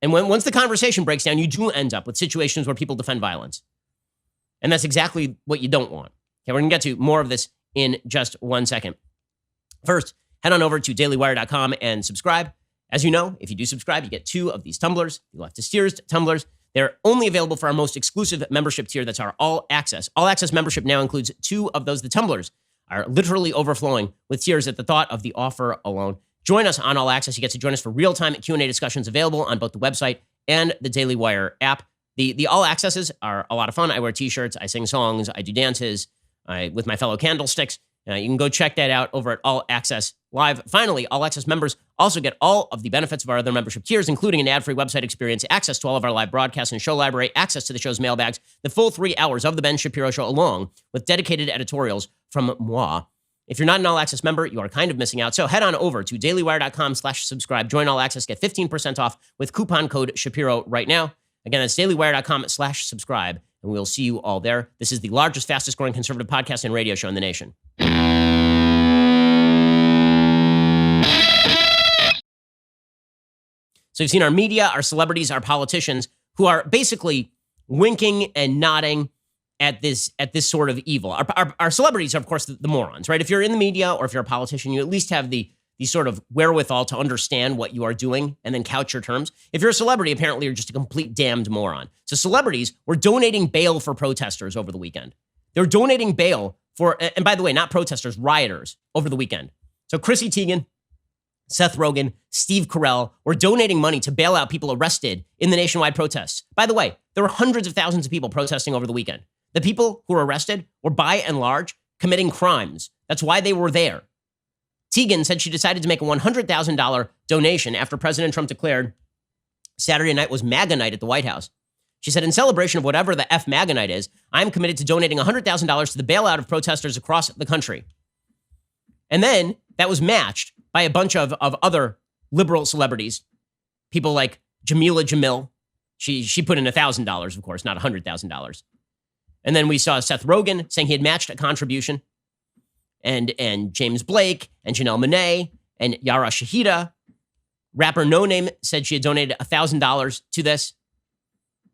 And once the conversation breaks down, you do end up with situations where people defend violence. And that's exactly what you don't want. Okay, we're going to get to more of this in just 1 second. First, head on over to dailywire.com and subscribe. As you know, if you do subscribe, you get 2 of these tumblers, the Leftist Tears tumblers. They're only available for our most exclusive membership tier. That's our All Access. All Access membership now includes 2 of those. The tumblers are literally overflowing with tears at the thought of the offer alone. Join us on All Access. You get to join us for real-time Q&A discussions available on both the website and the Daily Wire app. The All Accesses are a lot of fun. I wear T-shirts, I sing songs, I do dances with my fellow candlesticks. You can go check that out over at All Access Live. Finally, All Access members also get all of the benefits of our other membership tiers, including an ad-free website experience, access to all of our live broadcasts and show library, access to the show's mailbags, the full 3 hours of The Ben Shapiro Show, along with dedicated editorials from moi. If you're not an All Access member, you are kind of missing out. So head on over to dailywire.com/subscribe. Join All Access, get 15% off with coupon code Shapiro right now. Again, that's dailywire.com/subscribe, and we'll see you all there. This is the largest, fastest growing conservative podcast and radio show in the nation. So you've seen our media, our celebrities, our politicians who are basically winking and nodding at this sort of evil. Our celebrities are, of course, the morons, right? If you're in the media or if you're a politician, you at least have the sort of wherewithal to understand what you are doing and then couch your terms. If you're a celebrity, apparently you're just a complete damned moron. So celebrities were donating bail for protesters over the weekend. They were donating bail for, and by the way, not protesters, rioters over the weekend. So Chrissy Teigen, Seth Rogen, Steve Carell were donating money to bail out people arrested in the nationwide protests. By the way, there were hundreds of thousands of people protesting over the weekend. The people who were arrested were by and large committing crimes. That's why they were there. Teigen said she decided to make a $100,000 donation after President Trump declared Saturday night was MAGA night at the White House. She said, in celebration of whatever the F MAGA night is, I'm committed to donating $100,000 to the bailout of protesters across the country. And then that was matched by a bunch of other liberal celebrities, people like Jamila Jamil. She put in $1,000, of course, not $100,000. And then we saw Seth Rogen saying he had matched a contribution. And James Blake and Janelle Monáe and Yara Shahida. Rapper No Name said she had donated $1,000 to this.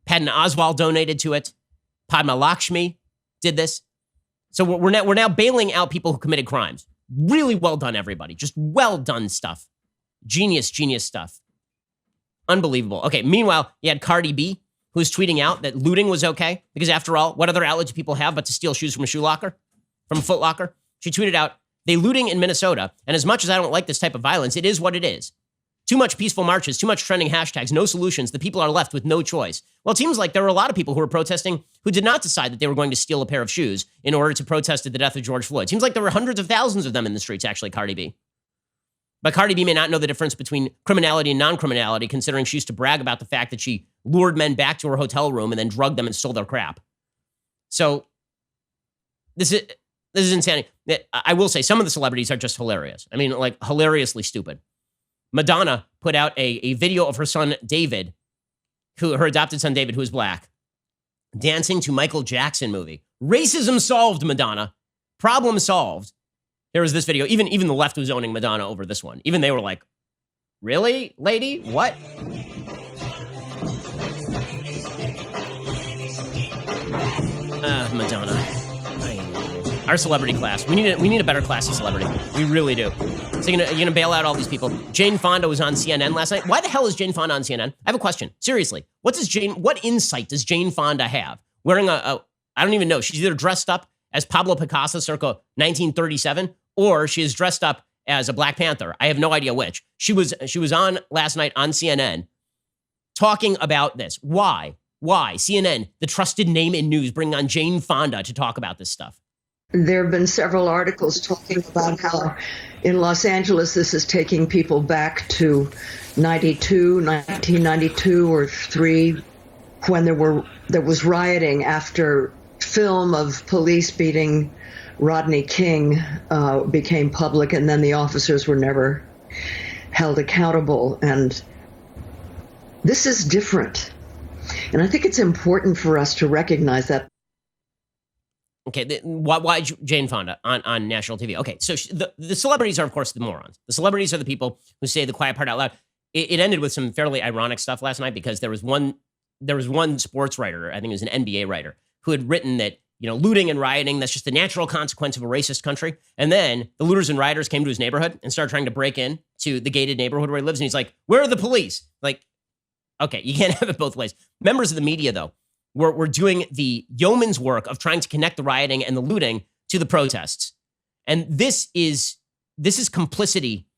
Patton Oswalt donated to it. Padma Lakshmi did this. So we're now bailing out people who committed crimes. Really well done, everybody. Just well done stuff. Genius stuff. Unbelievable. Okay, meanwhile, you had Cardi B, who was tweeting out that looting was okay. Because after all, what other outlet do people have but to steal shoes from a shoe locker? From a Foot Locker? She tweeted out, they looting in Minnesota, and as much as I don't like this type of violence, it is what it is. Too much peaceful marches, too much trending hashtags, no solutions. The people are left with no choice. Well, it seems like there were a lot of people who were protesting who did not decide that they were going to steal a pair of shoes in order to protest at the death of George Floyd. It seems like there were hundreds of thousands of them in the streets, actually, Cardi B. But Cardi B may not know the difference between criminality and non-criminality, considering she used to brag about the fact that she lured men back to her hotel room and then drugged them and stole their crap. So this is insanity. I will say some of the celebrities are just hilarious. I mean, like hilariously stupid. Madonna put out a video of her son, David, her adopted son, David, who is black, dancing to Michael Jackson movie. Racism solved, Madonna. Problem solved. There was this video. Even the left was owning Madonna over this one. Even they were like, really, lady? What? Madonna. Our celebrity class. We need a better class of celebrity. We really do. So you're gonna bail out all these people. Jane Fonda was on CNN last night. Why the hell is Jane Fonda on CNN? I have a question. Seriously. What insight does Jane Fonda have? Wearing I don't even know. She's either dressed up as Pablo Picasso circa 1937, or she is dressed up as a Black Panther. I have no idea which. She was on last night on CNN talking about this. Why? CNN, the trusted name in news, bringing on Jane Fonda to talk about this stuff. There have been several articles talking about how in Los Angeles this is taking people back to 1992 or 3, when there was rioting after film of police beating Rodney King became public, and then the officers were never held accountable. And This is different. And I think it's important for us to recognize that. Okay, why Jane Fonda on national TV? Okay, so the celebrities are, of course, the morons. The celebrities are the people who say the quiet part out loud. It ended with some fairly ironic stuff last night because there was one sports writer, I think it was an NBA writer, who had written that, looting and rioting, that's just the natural consequence of a racist country. And then the looters and rioters came to his neighborhood and started trying to break in to the gated neighborhood where he lives. And he's like, where are the police? Like, okay, you can't have it both ways. Members of the media, though, were doing the yeoman's work of trying to connect the rioting and the looting to the protests. And this is complicity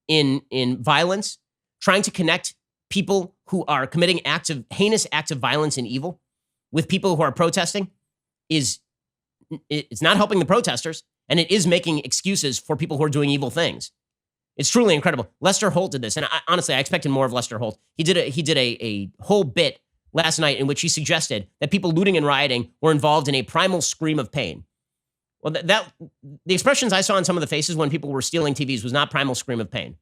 in violence, trying to connect people who are committing heinous acts of violence and evil with people who are protesting. It's not helping the protesters, and it is making excuses for people who are doing evil things. It's truly incredible. Lester Holt did this, and honestly, I expected more of Lester Holt. He did a whole bit last night in which he suggested that people looting and rioting were involved in a primal scream of pain. Well, the expressions I saw on some of the faces when people were stealing TVs was not primal scream of pain.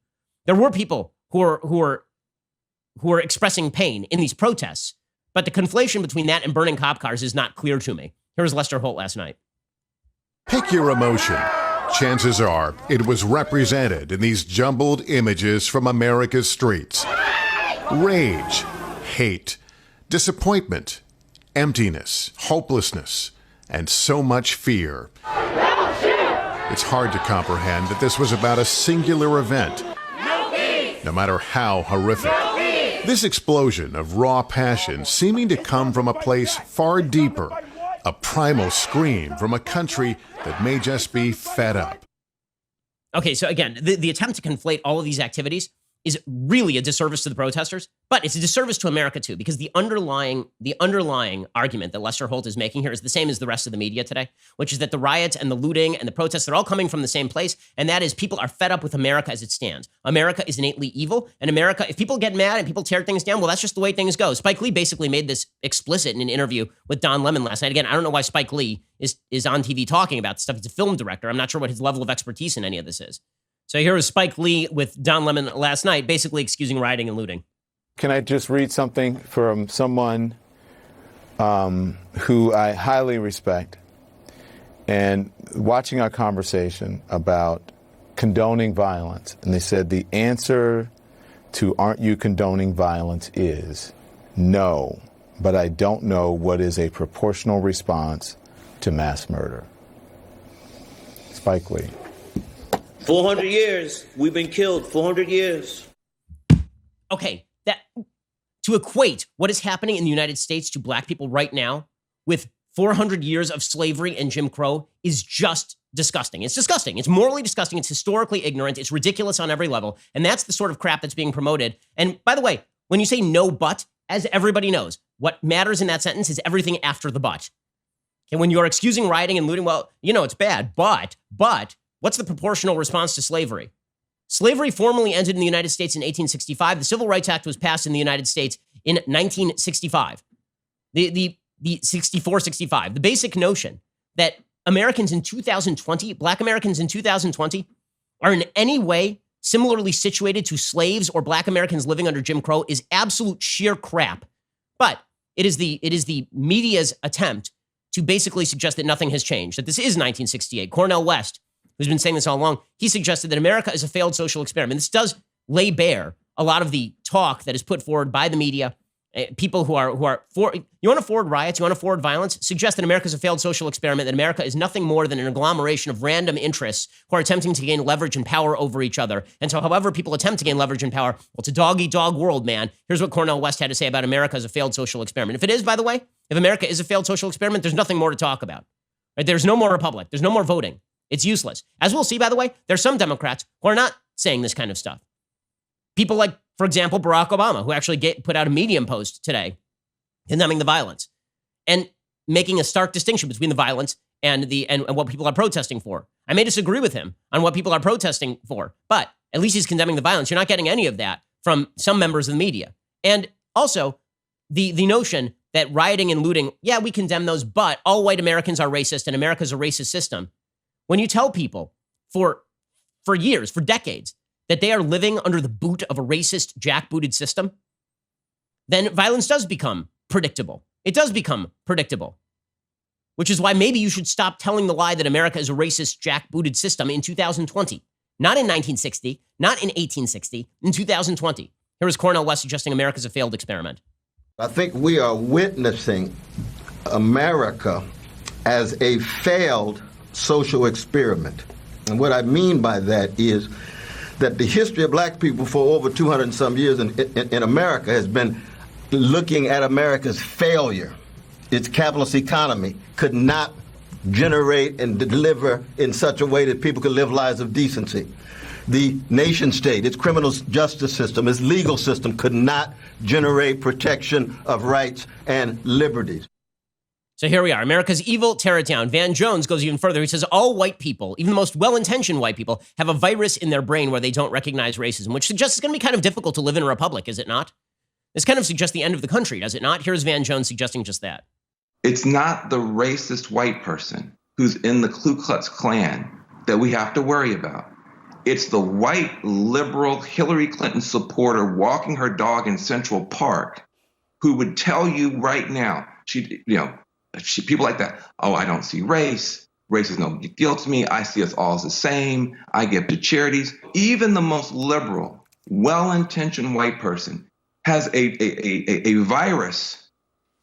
There were people who are expressing pain in these protests, but the conflation between that and burning cop cars is not clear to me. Here was Lester Holt last night. Pick your emotion. Chances are it was represented in these jumbled images from America's streets. Rage, hate, disappointment, emptiness, hopelessness, and so much fear. It's hard to comprehend that this was about a singular event, no matter how horrific. This explosion of raw passion seeming to come from a place far deeper, a primal scream from a country that may just be fed up. Okay, so again, the attempt to conflate all of these activities is really a disservice to the protesters, but it's a disservice to America too, because the underlying argument that Lester Holt is making here is the same as the rest of the media today, which is that the riots and the looting and the protests are all coming from the same place, and that is people are fed up with America as it stands. America is innately evil, and America, if people get mad and people tear things down, well, that's just the way things go. Spike Lee basically made this explicit in an interview with Don Lemon last night. Again, I don't know why Spike Lee is on TV talking about this stuff. He's a film director. I'm not sure what his level of expertise in any of this is. So here was Spike Lee with Don Lemon last night, basically excusing rioting and looting. Can I just read something from someone who I highly respect? And watching our conversation about condoning violence, and they said the answer to aren't you condoning violence is no, but I don't know what is a proportional response to mass murder. Spike Lee. 400 years. We've been killed 400 years. Okay, that to equate what is happening in the United States to black people right now with 400 years of slavery and Jim Crow is just disgusting. It's disgusting. It's morally disgusting. It's historically ignorant. It's ridiculous on every level. And that's the sort of crap that's being promoted. And by the way, when you say no but, as everybody knows, what matters in that sentence is everything after the but. And when you're excusing rioting and looting, well, it's bad, but what's the proportional response to slavery? Slavery formally ended in the United States in 1865. The Civil Rights Act was passed in the United States in 1965. The 64-65. The basic notion that Americans in 2020, black Americans in 2020, are in any way similarly situated to slaves or black Americans living under Jim Crow is absolute sheer crap. But it is the media's attempt to basically suggest that nothing has changed, that this is 1968. Cornel West, who's been saying this all along, he suggested that America is a failed social experiment. This does lay bare a lot of the talk that is put forward by the media. People who are for, you want to forward riots, you want to forward violence, suggest that America is a failed social experiment, that America is nothing more than an agglomeration of random interests who are attempting to gain leverage and power over each other. And so however people attempt to gain leverage and power, well, it's a dog-eat-dog world, man. Here's what Cornel West had to say about America as a failed social experiment. If it is, by the way, if America is a failed social experiment, there's nothing more to talk about. Right? There's no more republic. There's no more voting. It's useless. As we'll see, by the way, there's some Democrats who are not saying this kind of stuff. People like, for example, Barack Obama, who actually put out a Medium post today condemning the violence and making a stark distinction between the violence and what people are protesting for. I may disagree with him on what people are protesting for, but at least he's condemning the violence. You're not getting any of that from some members of the media. And also the notion that rioting and looting, yeah, we condemn those, but all white Americans are racist and America's a racist system. When you tell people for years, for decades, that they are living under the boot of a racist, jackbooted system, then violence does become predictable. It does become predictable, which is why maybe you should stop telling the lie that America is a racist, jackbooted system in 2020. Not in 1960, not in 1860, in 2020. Here is Cornel West suggesting America's a failed experiment. I think we are witnessing America as a failed social experiment. And what I mean by that is that the history of black people for over 200 and some years in America has been looking at America's failure. Its capitalist economy could not generate and deliver in such a way that people could live lives of decency. The nation state, its criminal justice system, its legal system could not generate protection of rights and liberties. So here we are. America's evil, tear it down. Van Jones goes even further. He says all white people, even the most well-intentioned white people, have a virus in their brain where they don't recognize racism, which suggests it's going to be kind of difficult to live in a republic, is it not? This kind of suggests the end of the country, does it not? Here's Van Jones suggesting just that. It's not the racist white person who's in the Ku Klux Klan that we have to worry about. It's the white, liberal Hillary Clinton supporter walking her dog in Central Park who would tell you right now, people like that, oh, I don't see race. Race is no big deal to me. I see us all as the same. I give to charities. Even the most liberal, well-intentioned white person has a virus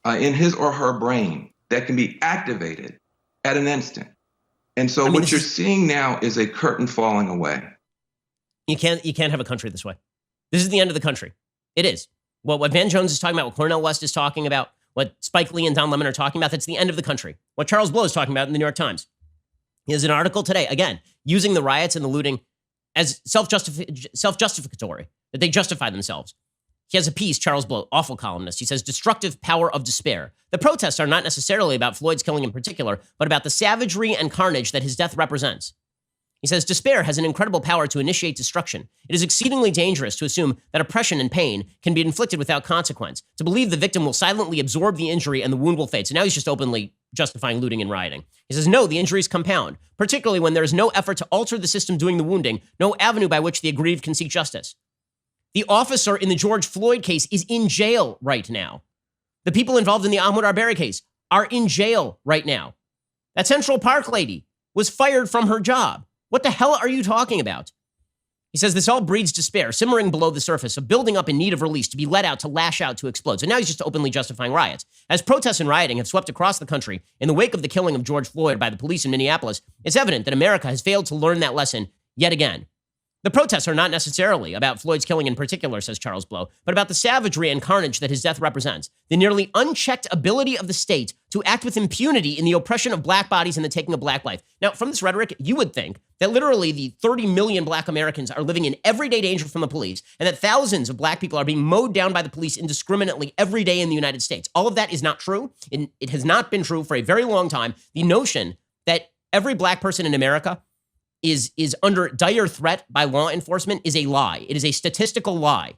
in his or her brain that can be activated at an instant. And so what you're seeing now is a curtain falling away. You can't have a country this way. This is the end of the country. It is. Well, what Van Jones is talking about, what Cornel West is talking about, what Spike Lee and Don Lemon are talking about, that's the end of the country. What Charles Blow is talking about in the New York Times. He has an article today, again, using the riots and the looting as self-justificatory, that they justify themselves. He has a piece, Charles Blow, awful columnist. He says, destructive power of despair. The protests are not necessarily about Floyd's killing in particular, but about the savagery and carnage that his death represents. He says, despair has an incredible power to initiate destruction. It is exceedingly dangerous to assume that oppression and pain can be inflicted without consequence, to believe the victim will silently absorb the injury and the wound will fade. So now he's just openly justifying looting and rioting. He says, no, the injuries compound, particularly when there is no effort to alter the system doing the wounding, no avenue by which the aggrieved can seek justice. The officer in the George Floyd case is in jail right now. The people involved in the Ahmaud Arbery case are in jail right now. That Central Park lady was fired from her job. What the hell are you talking about? He says this all breeds despair, simmering below the surface, of building up in need of release, to be let out, to lash out, to explode. So now he's just openly justifying riots. As protests and rioting have swept across the country in the wake of the killing of George Floyd by the police in Minneapolis, it's evident that America has failed to learn that lesson yet again. The protests are not necessarily about Floyd's killing in particular, says Charles Blow, but about the savagery and carnage that his death represents, the nearly unchecked ability of the state to act with impunity in the oppression of black bodies and the taking of black life. Now, from this rhetoric, you would think that literally the 30 million black Americans are living in everyday danger from the police, and that thousands of black people are being mowed down by the police indiscriminately every day in the United States. All of that is not true. It has not been true for a very long time. The notion that every black person in America is under dire threat by law enforcement is a lie. It is a statistical lie.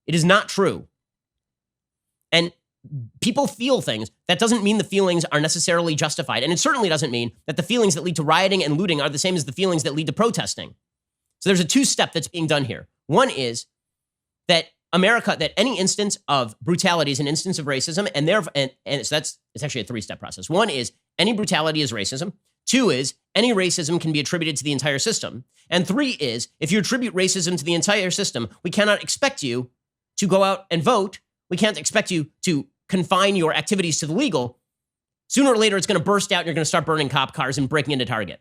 It is not true. And people feel things. That doesn't mean the feelings are necessarily justified. And it certainly doesn't mean that the feelings that lead to rioting and looting are the same as the feelings that lead to protesting. So there's a two-step that's being done here. One is that America, that any instance of brutality is an instance of racism, and so it's actually a three-step process. One is any brutality is racism. Two is any racism can be attributed to the entire system. And three is if you attribute racism to the entire system, we cannot expect you to go out and vote. We can't expect you to confine your activities to the legal. Sooner or later, it's going to burst out and you're going to start burning cop cars and breaking into Target.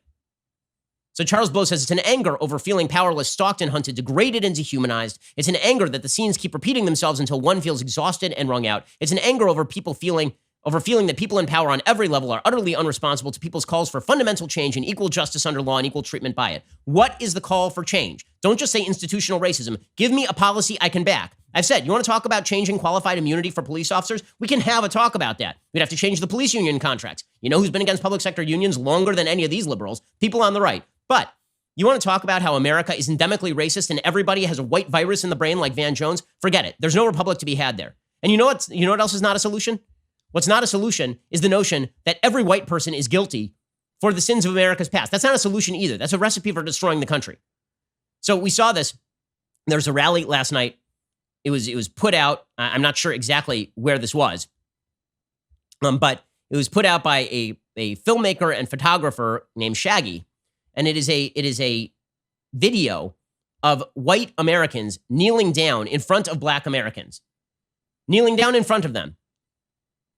So Charles Blow says it's an anger over feeling powerless, stalked and hunted, degraded and dehumanized. It's an anger that the scenes keep repeating themselves until one feels exhausted and wrung out. It's an anger over feeling that people in power on every level are utterly unresponsible to people's calls for fundamental change and equal justice under law and equal treatment by it. What is the call for change? Don't just say institutional racism. Give me a policy I can back. I've said, you want to talk about changing qualified immunity for police officers? We can have a talk about that. We'd have to change the police union contracts. You know who's been against public sector unions longer than any of these liberals? People on the right. But you want to talk about how America is endemically racist and everybody has a white virus in the brain like Van Jones? Forget it. There's no republic to be had there. And you know what else is not a solution? What's not a solution is the notion that every white person is guilty for the sins of America's past. That's not a solution either. That's a recipe for destroying the country. So we saw this. There's a rally last night It was put out. I'm not sure exactly where this was, but it was put out by a filmmaker and photographer named Shaggy, and it is a video of white Americans kneeling down in front of black Americans, kneeling down in front of them.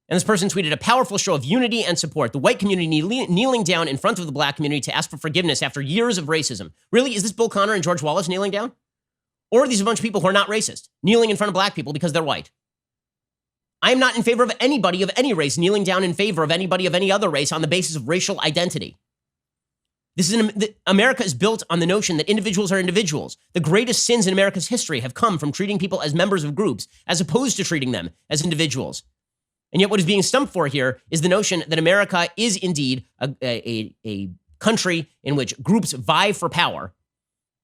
And this person tweeted, a powerful show of unity and support. The white community kneeling down in front of the black community to ask for forgiveness after years of racism. Really? Is this Bill Connor and George Wallace kneeling down? Or are these a bunch of people who are not racist, kneeling in front of black people because they're white? I'm not in favor of anybody of any race kneeling down in favor of anybody of any other race on the basis of racial identity. America is built on the notion that individuals are individuals. The greatest sins in America's history have come from treating people as members of groups as opposed to treating them as individuals. And yet what is being stumped for here is the notion that America is indeed a country in which groups vie for power,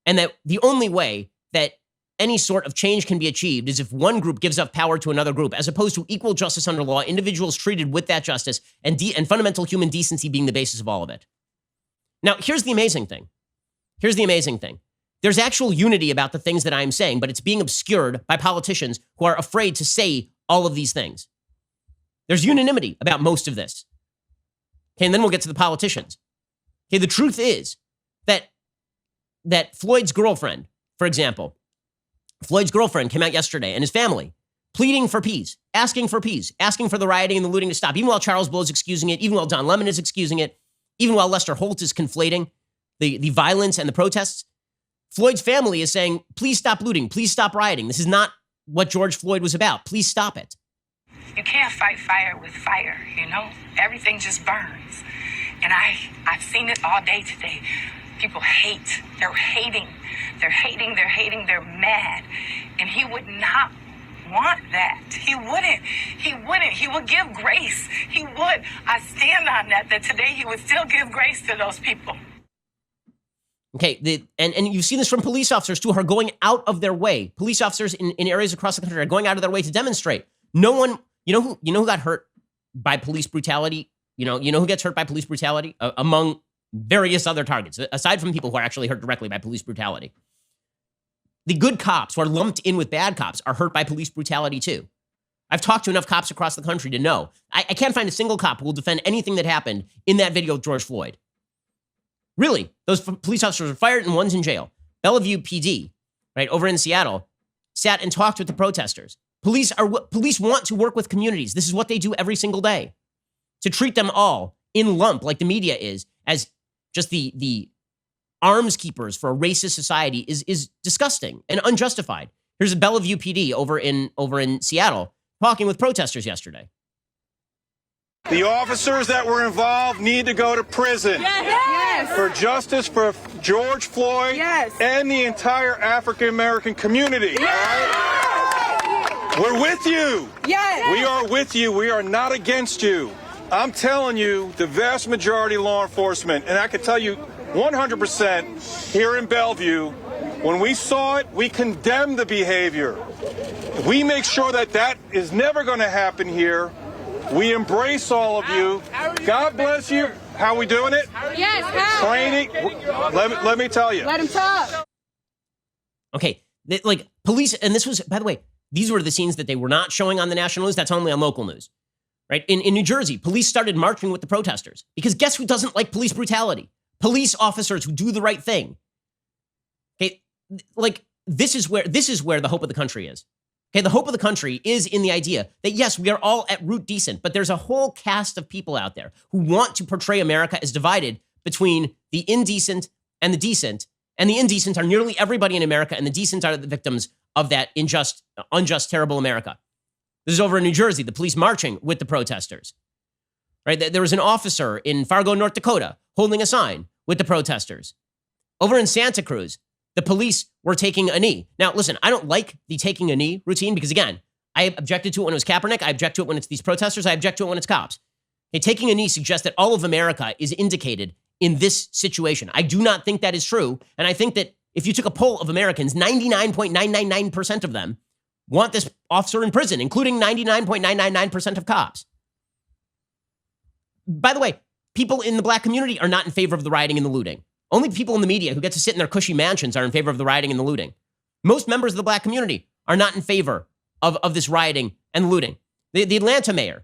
and that the only way that any sort of change can be achieved is if one group gives up power to another group, as opposed to equal justice under law, individuals treated with that justice, and fundamental human decency being the basis of all of it. Now, here's the amazing thing. There's actual unity about the things that I'm saying, but it's being obscured by politicians who are afraid to say all of these things. There's unanimity about most of this. Okay, and then we'll get to the politicians. Okay, the truth is that Floyd's girlfriend, for example, Floyd's girlfriend came out yesterday and his family pleading for peace, asking for the rioting and the looting to stop, even while Charles Blow is excusing it, even while Don Lemon is excusing it, even while Lester Holt is conflating the violence and the protests. Floyd's family is saying, please stop looting, please stop rioting. This is not what George Floyd was about. Please stop it. You can't fight fire with fire, you know? Everything just burns. And I've seen it all day today. People hate. They're hating. They're mad. And he would not want that. He wouldn't. He would give grace. He would. I stand on that today he would still give grace to those people. Okay, and you've seen this from police officers, too, who are going out of their way. Police officers in areas across the country are going out of their way to demonstrate. No one... You know who got hurt by police brutality? You know who gets hurt by police brutality among various other targets, aside from people who are actually hurt directly by police brutality? The good cops who are lumped in with bad cops are hurt by police brutality too. I've talked to enough cops across the country to know. I can't find a single cop who will defend anything that happened in that video of George Floyd. Really, those police officers were fired and one's in jail. Bellevue PD, right, over in Seattle, sat and talked with the protesters. Police want to work with communities. This is what they do every single day. To treat them all in lump, like the media is, as just the arms keepers for a racist society is disgusting and unjustified. Here's a Bellevue PD over in Seattle talking with protesters yesterday. The officers that were involved need to go to prison. Yes. For justice for George Floyd and the entire African American community. Yes. We're with you. Yes. We are with you. We are not against you. I'm telling you, the vast majority of law enforcement, and I can tell you 100% here in Bellevue, when we saw it, we condemned the behavior. We make sure that is never going to happen here. We embrace all of you. God bless you. How are we doing it? Yes. How? Training. Let me tell you. Let him talk. Okay, like police, and this was, by the way, these were the scenes that they were not showing on the national news. That's only on local news, right? In New Jersey, police started marching with the protesters because guess who doesn't like police brutality? Police officers who do the right thing. Okay, like this is where the hope of the country is. Okay, the hope of the country is in the idea that yes, we are all at root decent, but there's a whole cast of people out there who want to portray America as divided between the indecent and the decent. And the indecent are nearly everybody in America, and the decent are the victims of that unjust, terrible America. This is over in New Jersey, the police marching with the protesters. Right? There was an officer in Fargo, North Dakota, holding a sign with the protesters. Over in Santa Cruz, the police were taking a knee. Now, listen, I don't like the taking a knee routine because, again, I objected to it when it was Kaepernick. I object to it when it's these protesters. I object to it when it's cops. Okay, taking a knee suggests that all of America is indicated in this situation. I do not think that is true. And I think that if you took a poll of Americans, 99.999% of them want this officer in prison, including 99.999% of cops. By the way, people in the black community are not in favor of the rioting and the looting. Only people in the media who get to sit in their cushy mansions are in favor of the rioting and the looting. Most members of the black community are not in favor of this rioting and looting. The Atlanta mayor,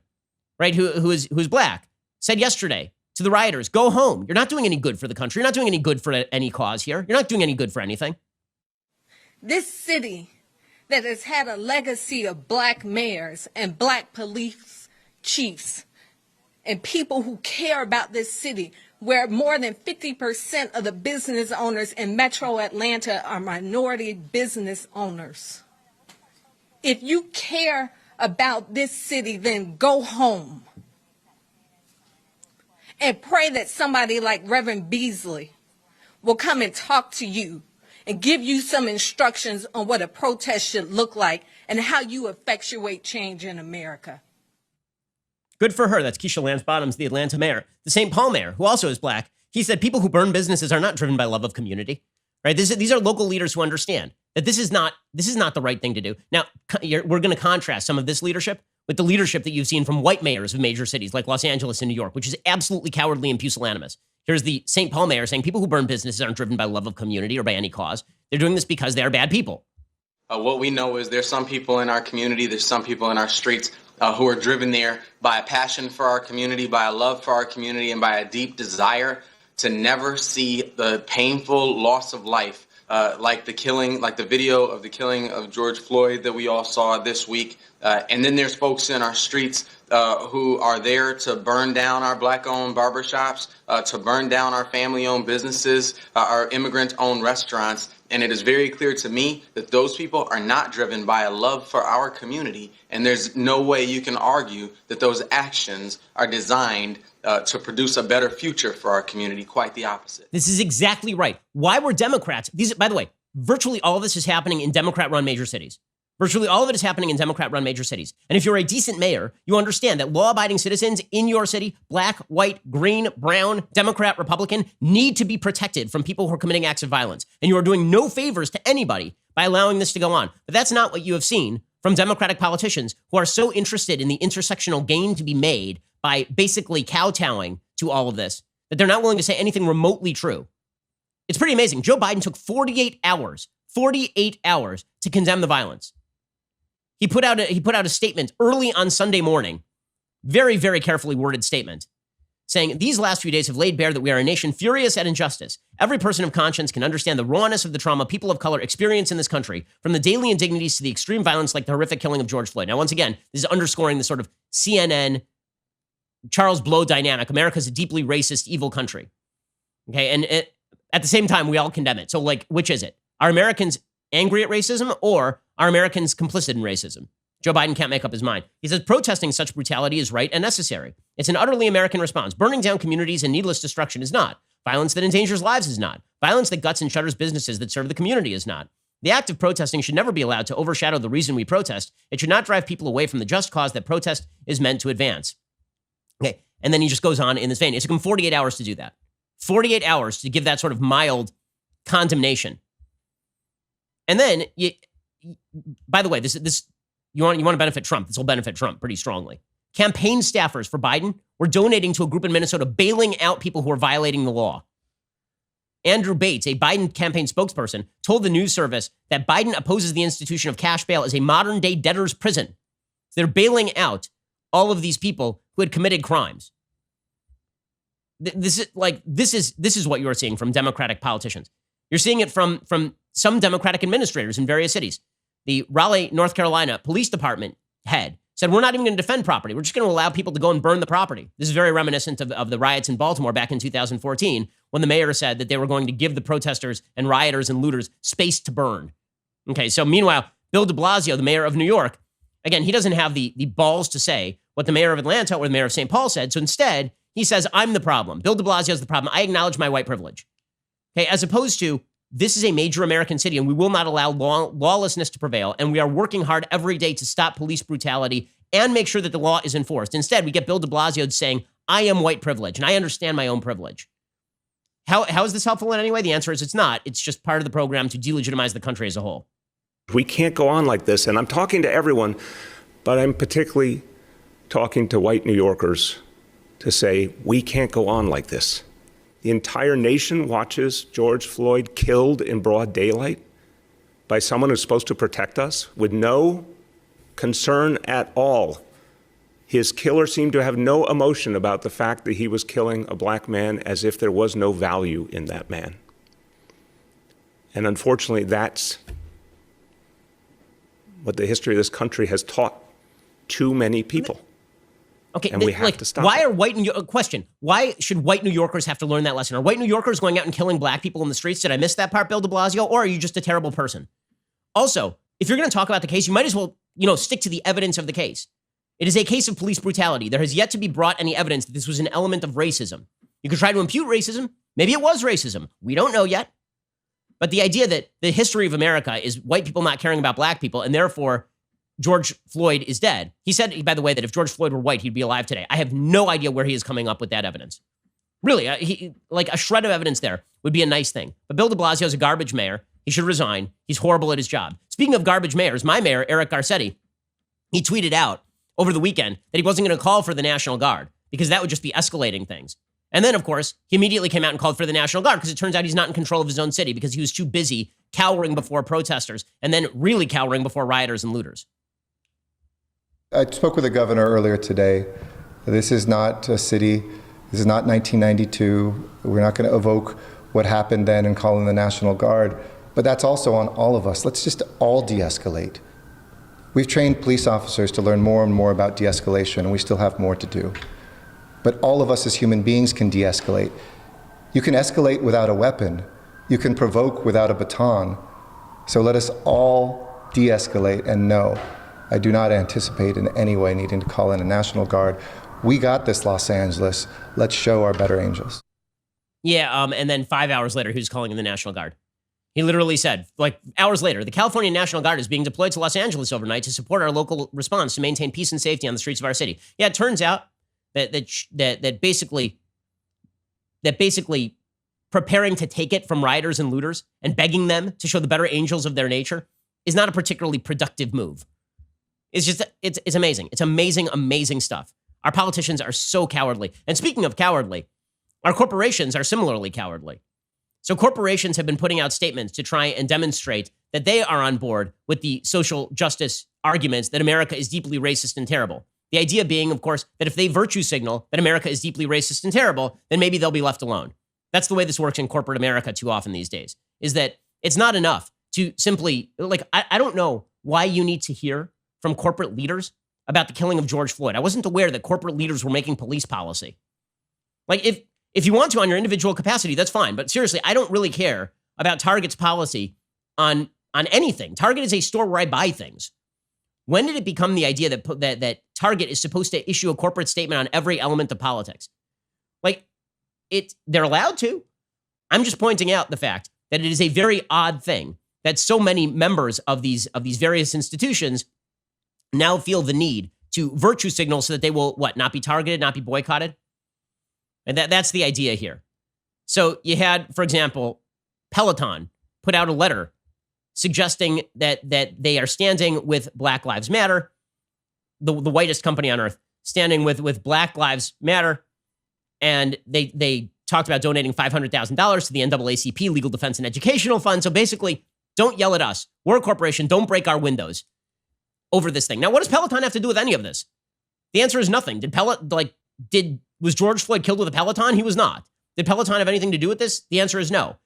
right, who is black, said yesterday to the rioters, go home. You're not doing any good for the country. You're not doing any good for any cause here. You're not doing any good for anything. This city that has had a legacy of black mayors and black police chiefs and people who care about this city, where more than 50% of the business owners in Metro Atlanta are minority business owners. If you care about this city, then go home and pray that somebody like Reverend Beasley will come and talk to you and give you some instructions on what a protest should look like and how you effectuate change in America. Good for her. That's Keisha Lance Bottoms, the Atlanta mayor. The St. Paul mayor, who also is black, he said people who burn businesses are not driven by love of community. Right? These are local leaders who understand that this is not the right thing to do. Now, we're going to contrast some of this leadership with the leadership that you've seen from white mayors of major cities like Los Angeles and New York, which is absolutely cowardly and pusillanimous. Here's the St. Paul mayor saying people who burn businesses aren't driven by love of community or by any cause. They're doing this because they are bad people. What we know is there's some people in our community, there's some people in our streets who are driven there by a passion for our community, by a love for our community, and by a deep desire to never see the painful loss of life, like the video of the killing of George Floyd that we all saw this week. And then there's folks in our streets who are there to burn down our black-owned barbershops, to burn down our family-owned businesses, our immigrant-owned restaurants. And it is very clear to me that those people are not driven by a love for our community. And there's no way you can argue that those actions are designed to produce a better future for our community. Quite the opposite. This is exactly right. Why were Democrats? By the way, virtually all of this is happening in Democrat-run major cities. Virtually all of it is happening in Democrat-run major cities. And if you're a decent mayor, you understand that law-abiding citizens in your city, black, white, green, brown, Democrat, Republican, need to be protected from people who are committing acts of violence. And you are doing no favors to anybody by allowing this to go on. But that's not what you have seen from Democratic politicians who are so interested in the intersectional gain to be made by basically kowtowing to all of this that they're not willing to say anything remotely true. It's pretty amazing. Joe Biden took 48 hours to condemn the violence. He put out a statement early on Sunday morning, very, very carefully worded statement, saying, these last few days have laid bare that we are a nation furious at injustice. Every person of conscience can understand the rawness of the trauma people of color experience in this country, from the daily indignities to the extreme violence like the horrific killing of George Floyd. Now, once again, this is underscoring the sort of CNN, Charles Blow dynamic. America's a deeply racist, evil country. Okay, and at the same time, we all condemn it. So, which is it? Are Americans angry at racism, or are Americans complicit in racism? Joe Biden can't make up his mind. He says protesting such brutality is right and necessary. It's an utterly American response. Burning down communities and needless destruction is not. Violence that endangers lives is not. Violence that guts and shutters businesses that serve the community is not. The act of protesting should never be allowed to overshadow the reason we protest. It should not drive people away from the just cause that protest is meant to advance. Okay, and then he just goes on in this vein. It took him 48 hours to do that. 48 hours to give that sort of mild condemnation. And then, by the way, this you want to benefit Trump. This will benefit Trump pretty strongly. Campaign staffers for Biden were donating to a group in Minnesota, bailing out people who are violating the law. Andrew Bates, a Biden campaign spokesperson, told the news service that Biden opposes the institution of cash bail as a modern-day debtor's prison. So they're bailing out all of these people who had committed crimes. This is what you're seeing from Democratic politicians. You're seeing it from some Democratic administrators in various cities. The Raleigh, North Carolina Police Department head said, we're not even going to defend property. We're just going to allow people to go and burn the property. This is very reminiscent of the riots in Baltimore back in 2014, when the mayor said that they were going to give the protesters and rioters and looters space to burn. Okay, so meanwhile, Bill de Blasio, the mayor of New York, again, he doesn't have the balls to say what the mayor of Atlanta or the mayor of St. Paul said. So instead, he says, I'm the problem. Bill de Blasio is the problem. I acknowledge my white privilege. Okay, as opposed to, this is a major American city, and we will not allow lawlessness to prevail. And we are working hard every day to stop police brutality and make sure that the law is enforced. Instead, we get Bill de Blasio saying, I am white privilege, and I understand my own privilege. How is this helpful in any way? The answer is it's not. It's just part of the program to delegitimize the country as a whole. We can't go on like this. And I'm talking to everyone, but I'm particularly talking to white New Yorkers to say, we can't go on like this. The entire nation watches George Floyd killed in broad daylight. by someone who's supposed to protect us with no concern at all. His killer seemed to have no emotion about the fact that he was killing a black man, as if there was no value in that man. And unfortunately, that's what the history of this country has taught too many people. Okay, and we have to stop why it. are white question? Why should white New Yorkers have to learn that lesson? Are white New Yorkers going out and killing black people in the streets? Did I miss that part, Bill de Blasio? Or are you just a terrible person? Also, if you're going to talk about the case, you might as well, stick to the evidence of the case. It is a case of police brutality. There has yet to be brought any evidence that this was an element of racism. You could try to impute racism. Maybe it was racism. We don't know yet. But the idea that the history of America is white people not caring about black people, and therefore George Floyd is dead. He said, by the way, that if George Floyd were white, he'd be alive today. I have no idea where he is coming up with that evidence. Really, like a shred of evidence there would be a nice thing. But Bill de Blasio is a garbage mayor. He should resign. He's horrible at his job. Speaking of garbage mayors, my mayor, Eric Garcetti, he tweeted out over the weekend that he wasn't going to call for the National Guard because that would just be escalating things. And then, of course, he immediately came out and called for the National Guard because it turns out he's not in control of his own city because he was too busy cowering before protesters and then really cowering before rioters and looters. I spoke with the governor earlier today. This is not a city. This is not 1992. We're not going to evoke what happened then and call in the National Guard. But that's also on all of us. Let's just all de-escalate. We've trained police officers to learn more and more about de-escalation, and we still have more to do. But all of us as human beings can de-escalate. You can escalate without a weapon. You can provoke without a baton. So let us all de-escalate, and no, I do not anticipate in any way needing to call in a National Guard. We got this, Los Angeles. Let's show our better angels. Yeah, and then 5 hours later, he was calling in the National Guard. He literally said, hours later, the California National Guard is being deployed to Los Angeles overnight to support our local response to maintain peace and safety on the streets of our city. Yeah, it turns out that basically preparing to take it from rioters and looters and begging them to show the better angels of their nature is not a particularly productive move. It's amazing. It's amazing, amazing stuff. Our politicians are so cowardly. And speaking of cowardly, our corporations are similarly cowardly. So corporations have been putting out statements to try and demonstrate that they are on board with the social justice arguments that America is deeply racist and terrible. The idea being, of course, that if they virtue signal that America is deeply racist and terrible, then maybe they'll be left alone. That's the way this works in corporate America too often these days, is that it's not enough to simply, I don't know why you need to hear from corporate leaders about the killing of George Floyd. I wasn't aware that corporate leaders were making police policy. If you want to on your individual capacity, that's fine. But seriously, I don't really care about Target's policy on anything. Target is a store where I buy things. When did it become the idea that Target is supposed to issue a corporate statement on every element of politics? They're allowed to. I'm just pointing out the fact that it is a very odd thing that so many members of these various institutions now feel the need to virtue signal so that they will, not be targeted, not be boycotted? And that's the idea here. So you had, for example, Peloton put out a letter suggesting that they are standing with Black Lives Matter, the whitest company on earth, standing with Black Lives Matter. And they talked about donating $500,000 to the NAACP Legal Defense and Educational Fund. So basically, don't yell at us. We're a corporation. Don't break our windows over this thing. Now, what does Peloton have to do with any of this? The answer is nothing. Was George Floyd killed with a Peloton? He was not. Did Peloton have anything to do with this? The answer is no.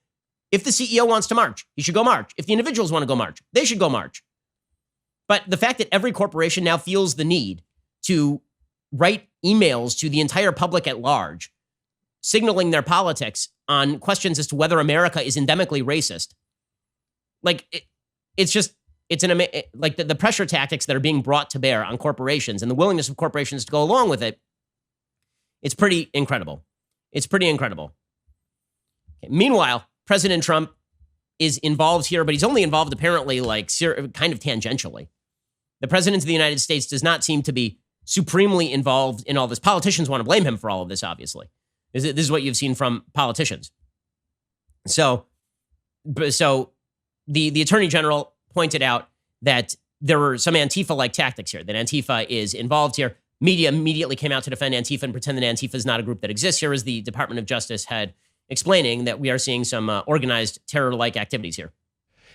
If the CEO wants to march, he should go march. If the individuals want to go march, they should go march. But the fact that every corporation now feels the need to write emails to the entire public at large, signaling their politics on questions as to whether America is endemically racist, the pressure tactics that are being brought to bear on corporations and the willingness of corporations to go along with it, it's pretty incredible. It's pretty incredible. Okay. Meanwhile, President Trump is involved here, but he's only involved apparently kind of tangentially. The president of the United States does not seem to be supremely involved in all this. Politicians want to blame him for all of this, obviously. This is what you've seen from politicians. So the Attorney General pointed out that there were some Antifa-like tactics here, that Antifa is involved here. Media immediately came out to defend Antifa and pretend that Antifa is not a group that exists. Here is the Department of Justice head explaining that we are seeing some organized terror-like activities here.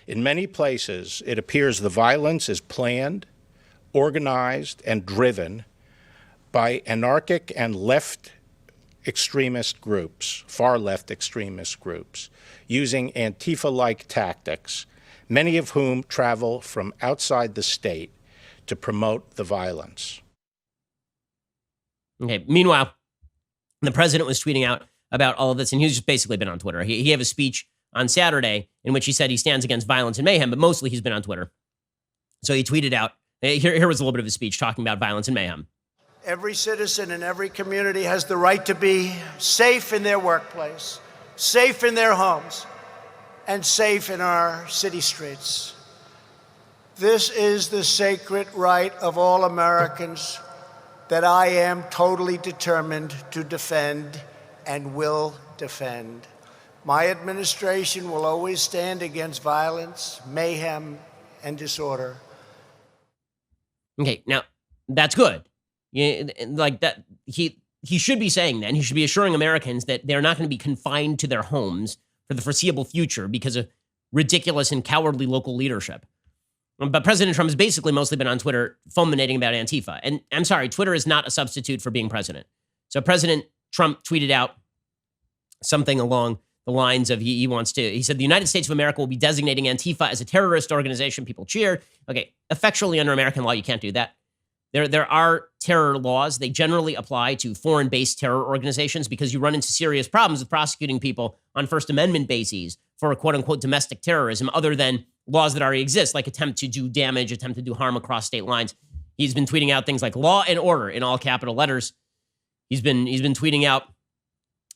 In many places, it appears the violence is planned, organized, and driven by anarchic and left extremist groups, far left extremist groups, using Antifa-like tactics, many of whom travel from outside the state to promote the violence. Okay. Meanwhile, the president was tweeting out about all of this, and he's just basically been on Twitter. He gave a speech on Saturday in which he said he stands against violence and mayhem, but mostly he's been on Twitter. So he tweeted out, here was a little bit of his speech talking about violence and mayhem. Every citizen in every community has the right to be safe in their workplace, safe in their homes, and safe in our city streets. This is the sacred right of all Americans that I am totally determined to defend and will defend. My administration will always stand against violence, mayhem, and disorder. Okay, now that's good. Like that, he should be saying that, and he should be assuring Americans that they're not going to be confined to their homes for the foreseeable future because of ridiculous and cowardly local leadership. But President Trump has basically mostly been on Twitter fulminating about Antifa. And I'm sorry, Twitter is not a substitute for being president. So President Trump tweeted out something along the lines of he said the United States of America will be designating Antifa as a terrorist organization. People cheered. Okay, effectually under American law, you can't do that. There are terror laws. They generally apply to foreign-based terror organizations because you run into serious problems with prosecuting people on First Amendment bases for quote-unquote domestic terrorism other than laws that already exist, like attempt to do damage, attempt to do harm across state lines. He's been tweeting out things like law and order in all capital letters. He's been tweeting out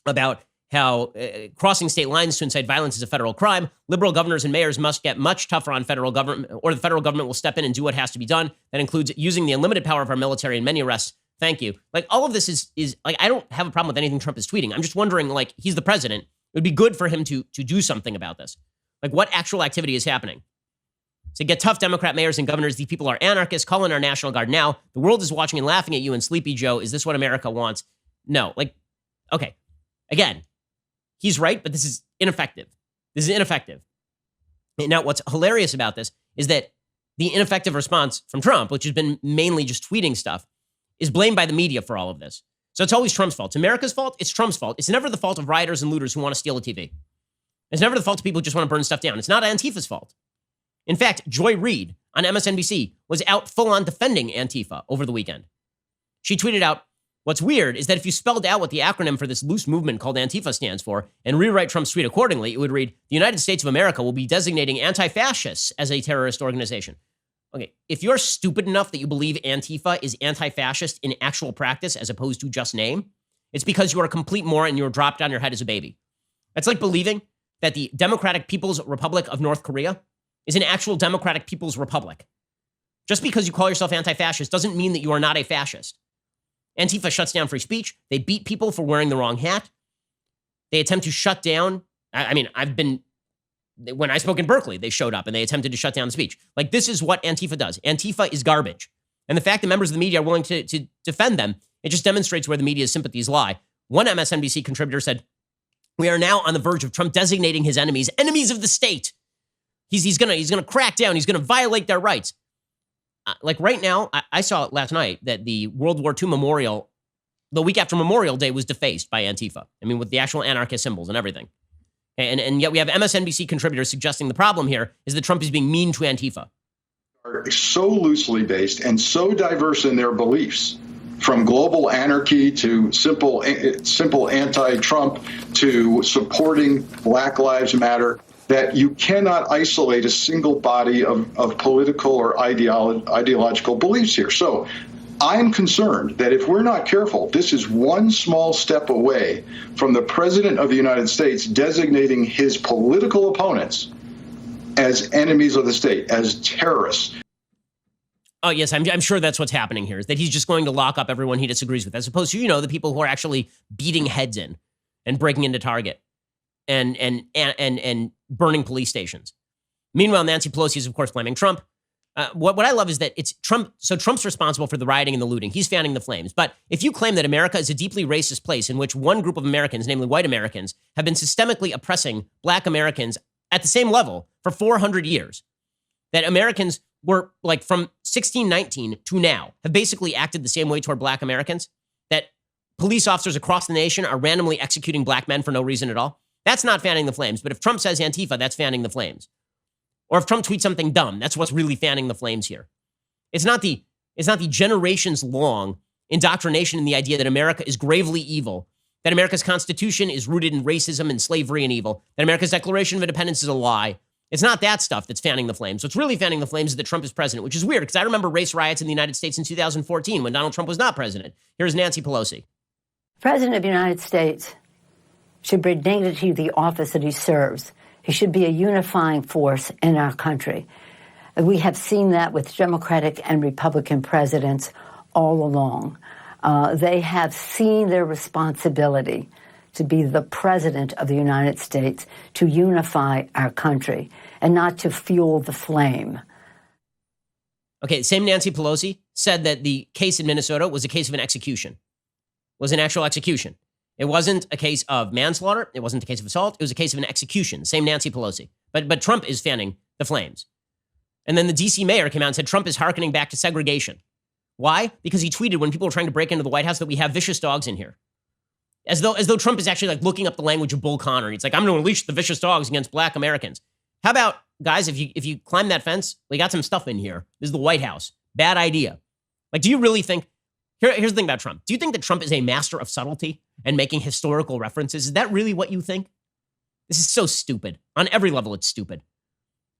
about how crossing state lines to incite violence is a federal crime. Liberal governors and mayors must get much tougher on federal government, or the federal government will step in and do what has to be done. That includes using the unlimited power of our military and many arrests. Thank you. Like, all of this is like, I don't have a problem with anything Trump is tweeting. I'm just wondering, like, he's the president. It would be good for him to do something about this. Like, what actual activity is happening? To get tough Democrat mayors and governors, these people are anarchists. Call in our National Guard now. The world is watching and laughing at you and Sleepy Joe. Is this what America wants? No. Like, okay. Again, he's right, but this is ineffective. This is ineffective. Now, what's hilarious about this is that the ineffective response from Trump, which has been mainly just tweeting stuff, is blamed by the media for all of this. So it's always Trump's fault. It's America's fault. It's Trump's fault. It's never the fault of rioters and looters who want to steal a TV. It's never the fault of people who just want to burn stuff down. It's not Antifa's fault. In fact, Joy Reid on MSNBC was out full-on defending Antifa over the weekend. She tweeted out, "What's weird is that if you spelled out what the acronym for this loose movement called Antifa stands for and rewrite Trump's tweet accordingly, it would read, the United States of America will be designating anti-fascists as a terrorist organization." Okay, if you're stupid enough that you believe Antifa is anti-fascist in actual practice as opposed to just name, it's because you are a complete moron and you were dropped on your head as a baby. It's like believing that the Democratic People's Republic of North Korea is an actual Democratic People's Republic. Just because you call yourself anti-fascist doesn't mean that you are not a fascist. Antifa shuts down free speech. They beat people for wearing the wrong hat. They attempt to shut down. When I spoke in Berkeley, they showed up and they attempted to shut down the speech. Like, this is what Antifa does. Antifa is garbage. And the fact that members of the media are willing to defend them, it just demonstrates where the media's sympathies lie. One MSNBC contributor said, "We are now on the verge of Trump designating his enemies of the state. He's gonna crack down. He's gonna violate their rights." Like right now, I saw it last night that the World War II memorial, the week after Memorial Day, was defaced by Antifa. I mean, with the actual anarchist symbols and everything. And yet we have MSNBC contributors suggesting the problem here is that Trump is being mean to Antifa. Are so loosely based and so diverse in their beliefs, from global anarchy to simple anti-Trump to supporting Black Lives Matter, that you cannot isolate a single body of political or ideological beliefs here. So I'm concerned that if we're not careful, this is one small step away from the President of the United States designating his political opponents as enemies of the state, as terrorists. Oh, yes, I'm sure that's what's happening here, is that he's just going to lock up everyone he disagrees with, as opposed to, the people who are actually beating heads in and breaking into Target and burning police stations. Meanwhile, Nancy Pelosi is, of course, blaming Trump. What I love is that it's Trump. So Trump's responsible for the rioting and the looting. He's fanning the flames. But if you claim that America is a deeply racist place in which one group of Americans, namely white Americans, have been systemically oppressing Black Americans at the same level for 400 years. That Americans were, like, from 1619 to now, have basically acted the same way toward black Americans. That police officers across the nation are randomly executing black men for no reason at all. That's not fanning the flames. But if Trump says Antifa, that's fanning the flames. Or if Trump tweets something dumb, that's what's really fanning the flames here. It's not the generations-long indoctrination in the idea that America is gravely evil, that America's Constitution is rooted in racism and slavery and evil, that America's Declaration of Independence is a lie. It's not that stuff that's fanning the flames. What's really fanning the flames is that Trump is president, which is weird because I remember race riots in the United States in 2014 when Donald Trump was not president. Here's Nancy Pelosi. The President of the United States should bring dignity to the office that he serves. He should be a unifying force in our country. We have seen that with Democratic and Republican presidents all along. They have seen their responsibility to be the president of the United States, to unify our country, and not to fuel the flame. Okay, same Nancy Pelosi said that the case in Minnesota was a case of an execution, was an actual execution. It wasn't a case of manslaughter. It wasn't a case of assault. It was a case of an execution. Same Nancy Pelosi. But Trump is fanning the flames. And then the D.C. mayor came out and said Trump is hearkening back to segregation. Why? Because he tweeted when people were trying to break into the White House that we have vicious dogs in here. As though Trump is actually like looking up the language of Bull Connor. He's like, I'm going to unleash the vicious dogs against black Americans. How about, guys, if you climb that fence, we got some stuff in here. This is the White House. Bad idea. Like, do you really think, here's the thing about Trump. Do you think that Trump is a master of subtlety and making historical references? Is that really what you think? This is so stupid. On every level, it's stupid.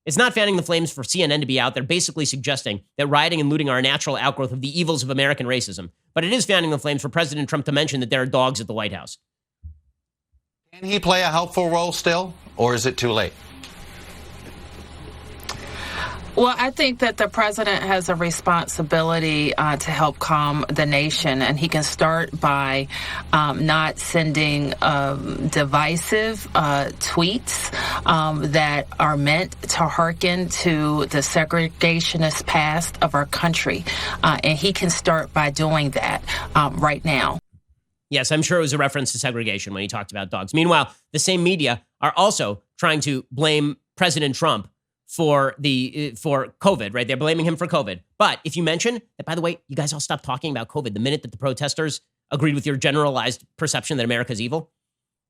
It's not fanning the flames for CNN to be out there basically suggesting that rioting and looting are a natural outgrowth of the evils of American racism. But it is fanning the flames for President Trump to mention that there are dogs at the White House. Can he play a helpful role still, or is it too late? Well, I think that the president has a responsibility to help calm the nation, and he can start by not sending divisive tweets that are meant to hearken to the segregationist past of our country. And he can start by doing that right now. Yes, I'm sure it was a reference to segregation when he talked about dogs. Meanwhile, the same media are also trying to blame President Trump for COVID, right? They're blaming him for COVID. But if you mention that, by the way, you guys all stopped talking about COVID the minute that the protesters agreed with your generalized perception that America's evil,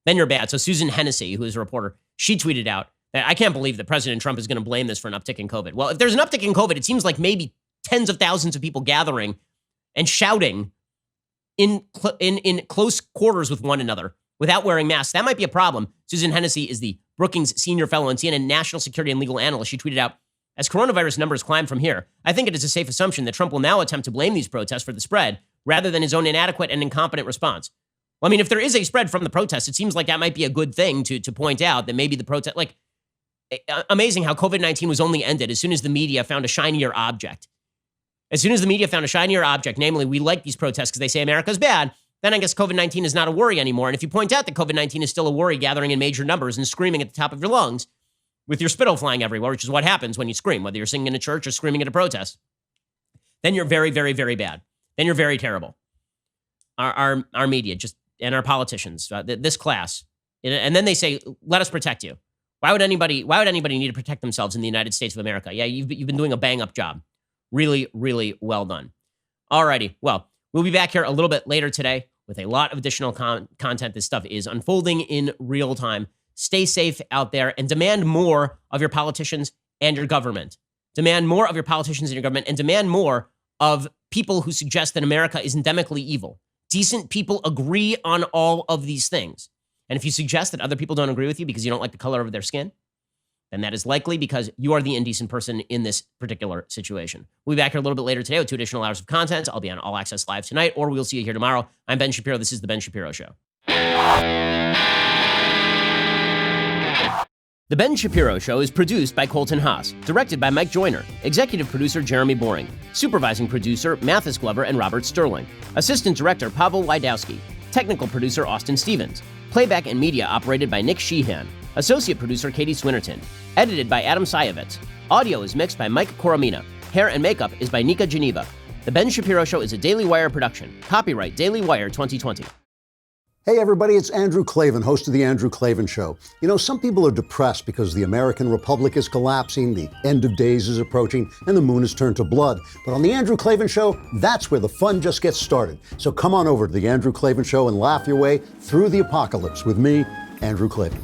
then you're bad. So Susan Hennessy, who is a reporter, she tweeted out that I can't believe that President Trump is going to blame this for an uptick in COVID. Well, if there's an uptick in COVID, it seems like maybe tens of thousands of people gathering and shouting in close quarters with one another without wearing masks. That might be a problem. Susan Hennessy is the Brookings senior fellow and CNN national security and legal analyst. She tweeted out, as coronavirus numbers climb from here, I think it is a safe assumption that Trump will now attempt to blame these protests for the spread rather than his own inadequate and incompetent response. Well, I mean, if there is a spread from the protests, it seems like that might be a good thing to point out that maybe the protest, like, amazing how COVID-19 was only ended as soon as the media found a shinier object. As soon as the media found a shinier object, namely, we like these protests because they say America's bad, then I guess COVID-19 is not a worry anymore. And if you point out that COVID-19 is still a worry, gathering in major numbers and screaming at the top of your lungs with your spittle flying everywhere, which is what happens when you scream, whether you're singing in a church or screaming at a protest, then you're very, very, very bad. Then you're very terrible. Our media just and our politicians, this class, and then they say, let us protect you. Why would anybody need to protect themselves in the United States of America? Yeah, you've been doing a bang-up job. Really, really well done. All righty. Well, we'll be back here a little bit later today with a lot of additional content. This stuff is unfolding in real time. Stay safe out there and demand more of your politicians and your government. Demand more of your politicians and your government, and demand more of people who suggest that America is endemically evil. Decent people agree on all of these things. And if you suggest that other people don't agree with you because you don't like the color of their skin, then that is likely because you are the indecent person in this particular situation. We'll be back here a little bit later today with 2 additional hours of content. I'll be on All Access Live tonight, or we'll see you here tomorrow. I'm Ben Shapiro. This is The Ben Shapiro Show. The Ben Shapiro Show is produced by Colton Haas, directed by Mike Joyner, executive producer Jeremy Boring, supervising producer Mathis Glover and Robert Sterling, assistant director Pavel Wydowski, technical producer Austin Stevens, playback and media operated by Nick Sheehan, associate producer Katie Swinnerton, edited by Adam Sayevitz. Audio is mixed by Mike Coromina. Hair and makeup is by Nika Geneva. The Ben Shapiro Show is a Daily Wire production. Copyright Daily Wire 2020. Hey everybody, it's Andrew Klavan, host of The Andrew Klavan Show. You know, some people are depressed because the American Republic is collapsing, the end of days is approaching, and the moon has turned to blood. But on The Andrew Klavan Show, that's where the fun just gets started. So come on over to The Andrew Klavan Show and laugh your way through the apocalypse with me, Andrew Klavan.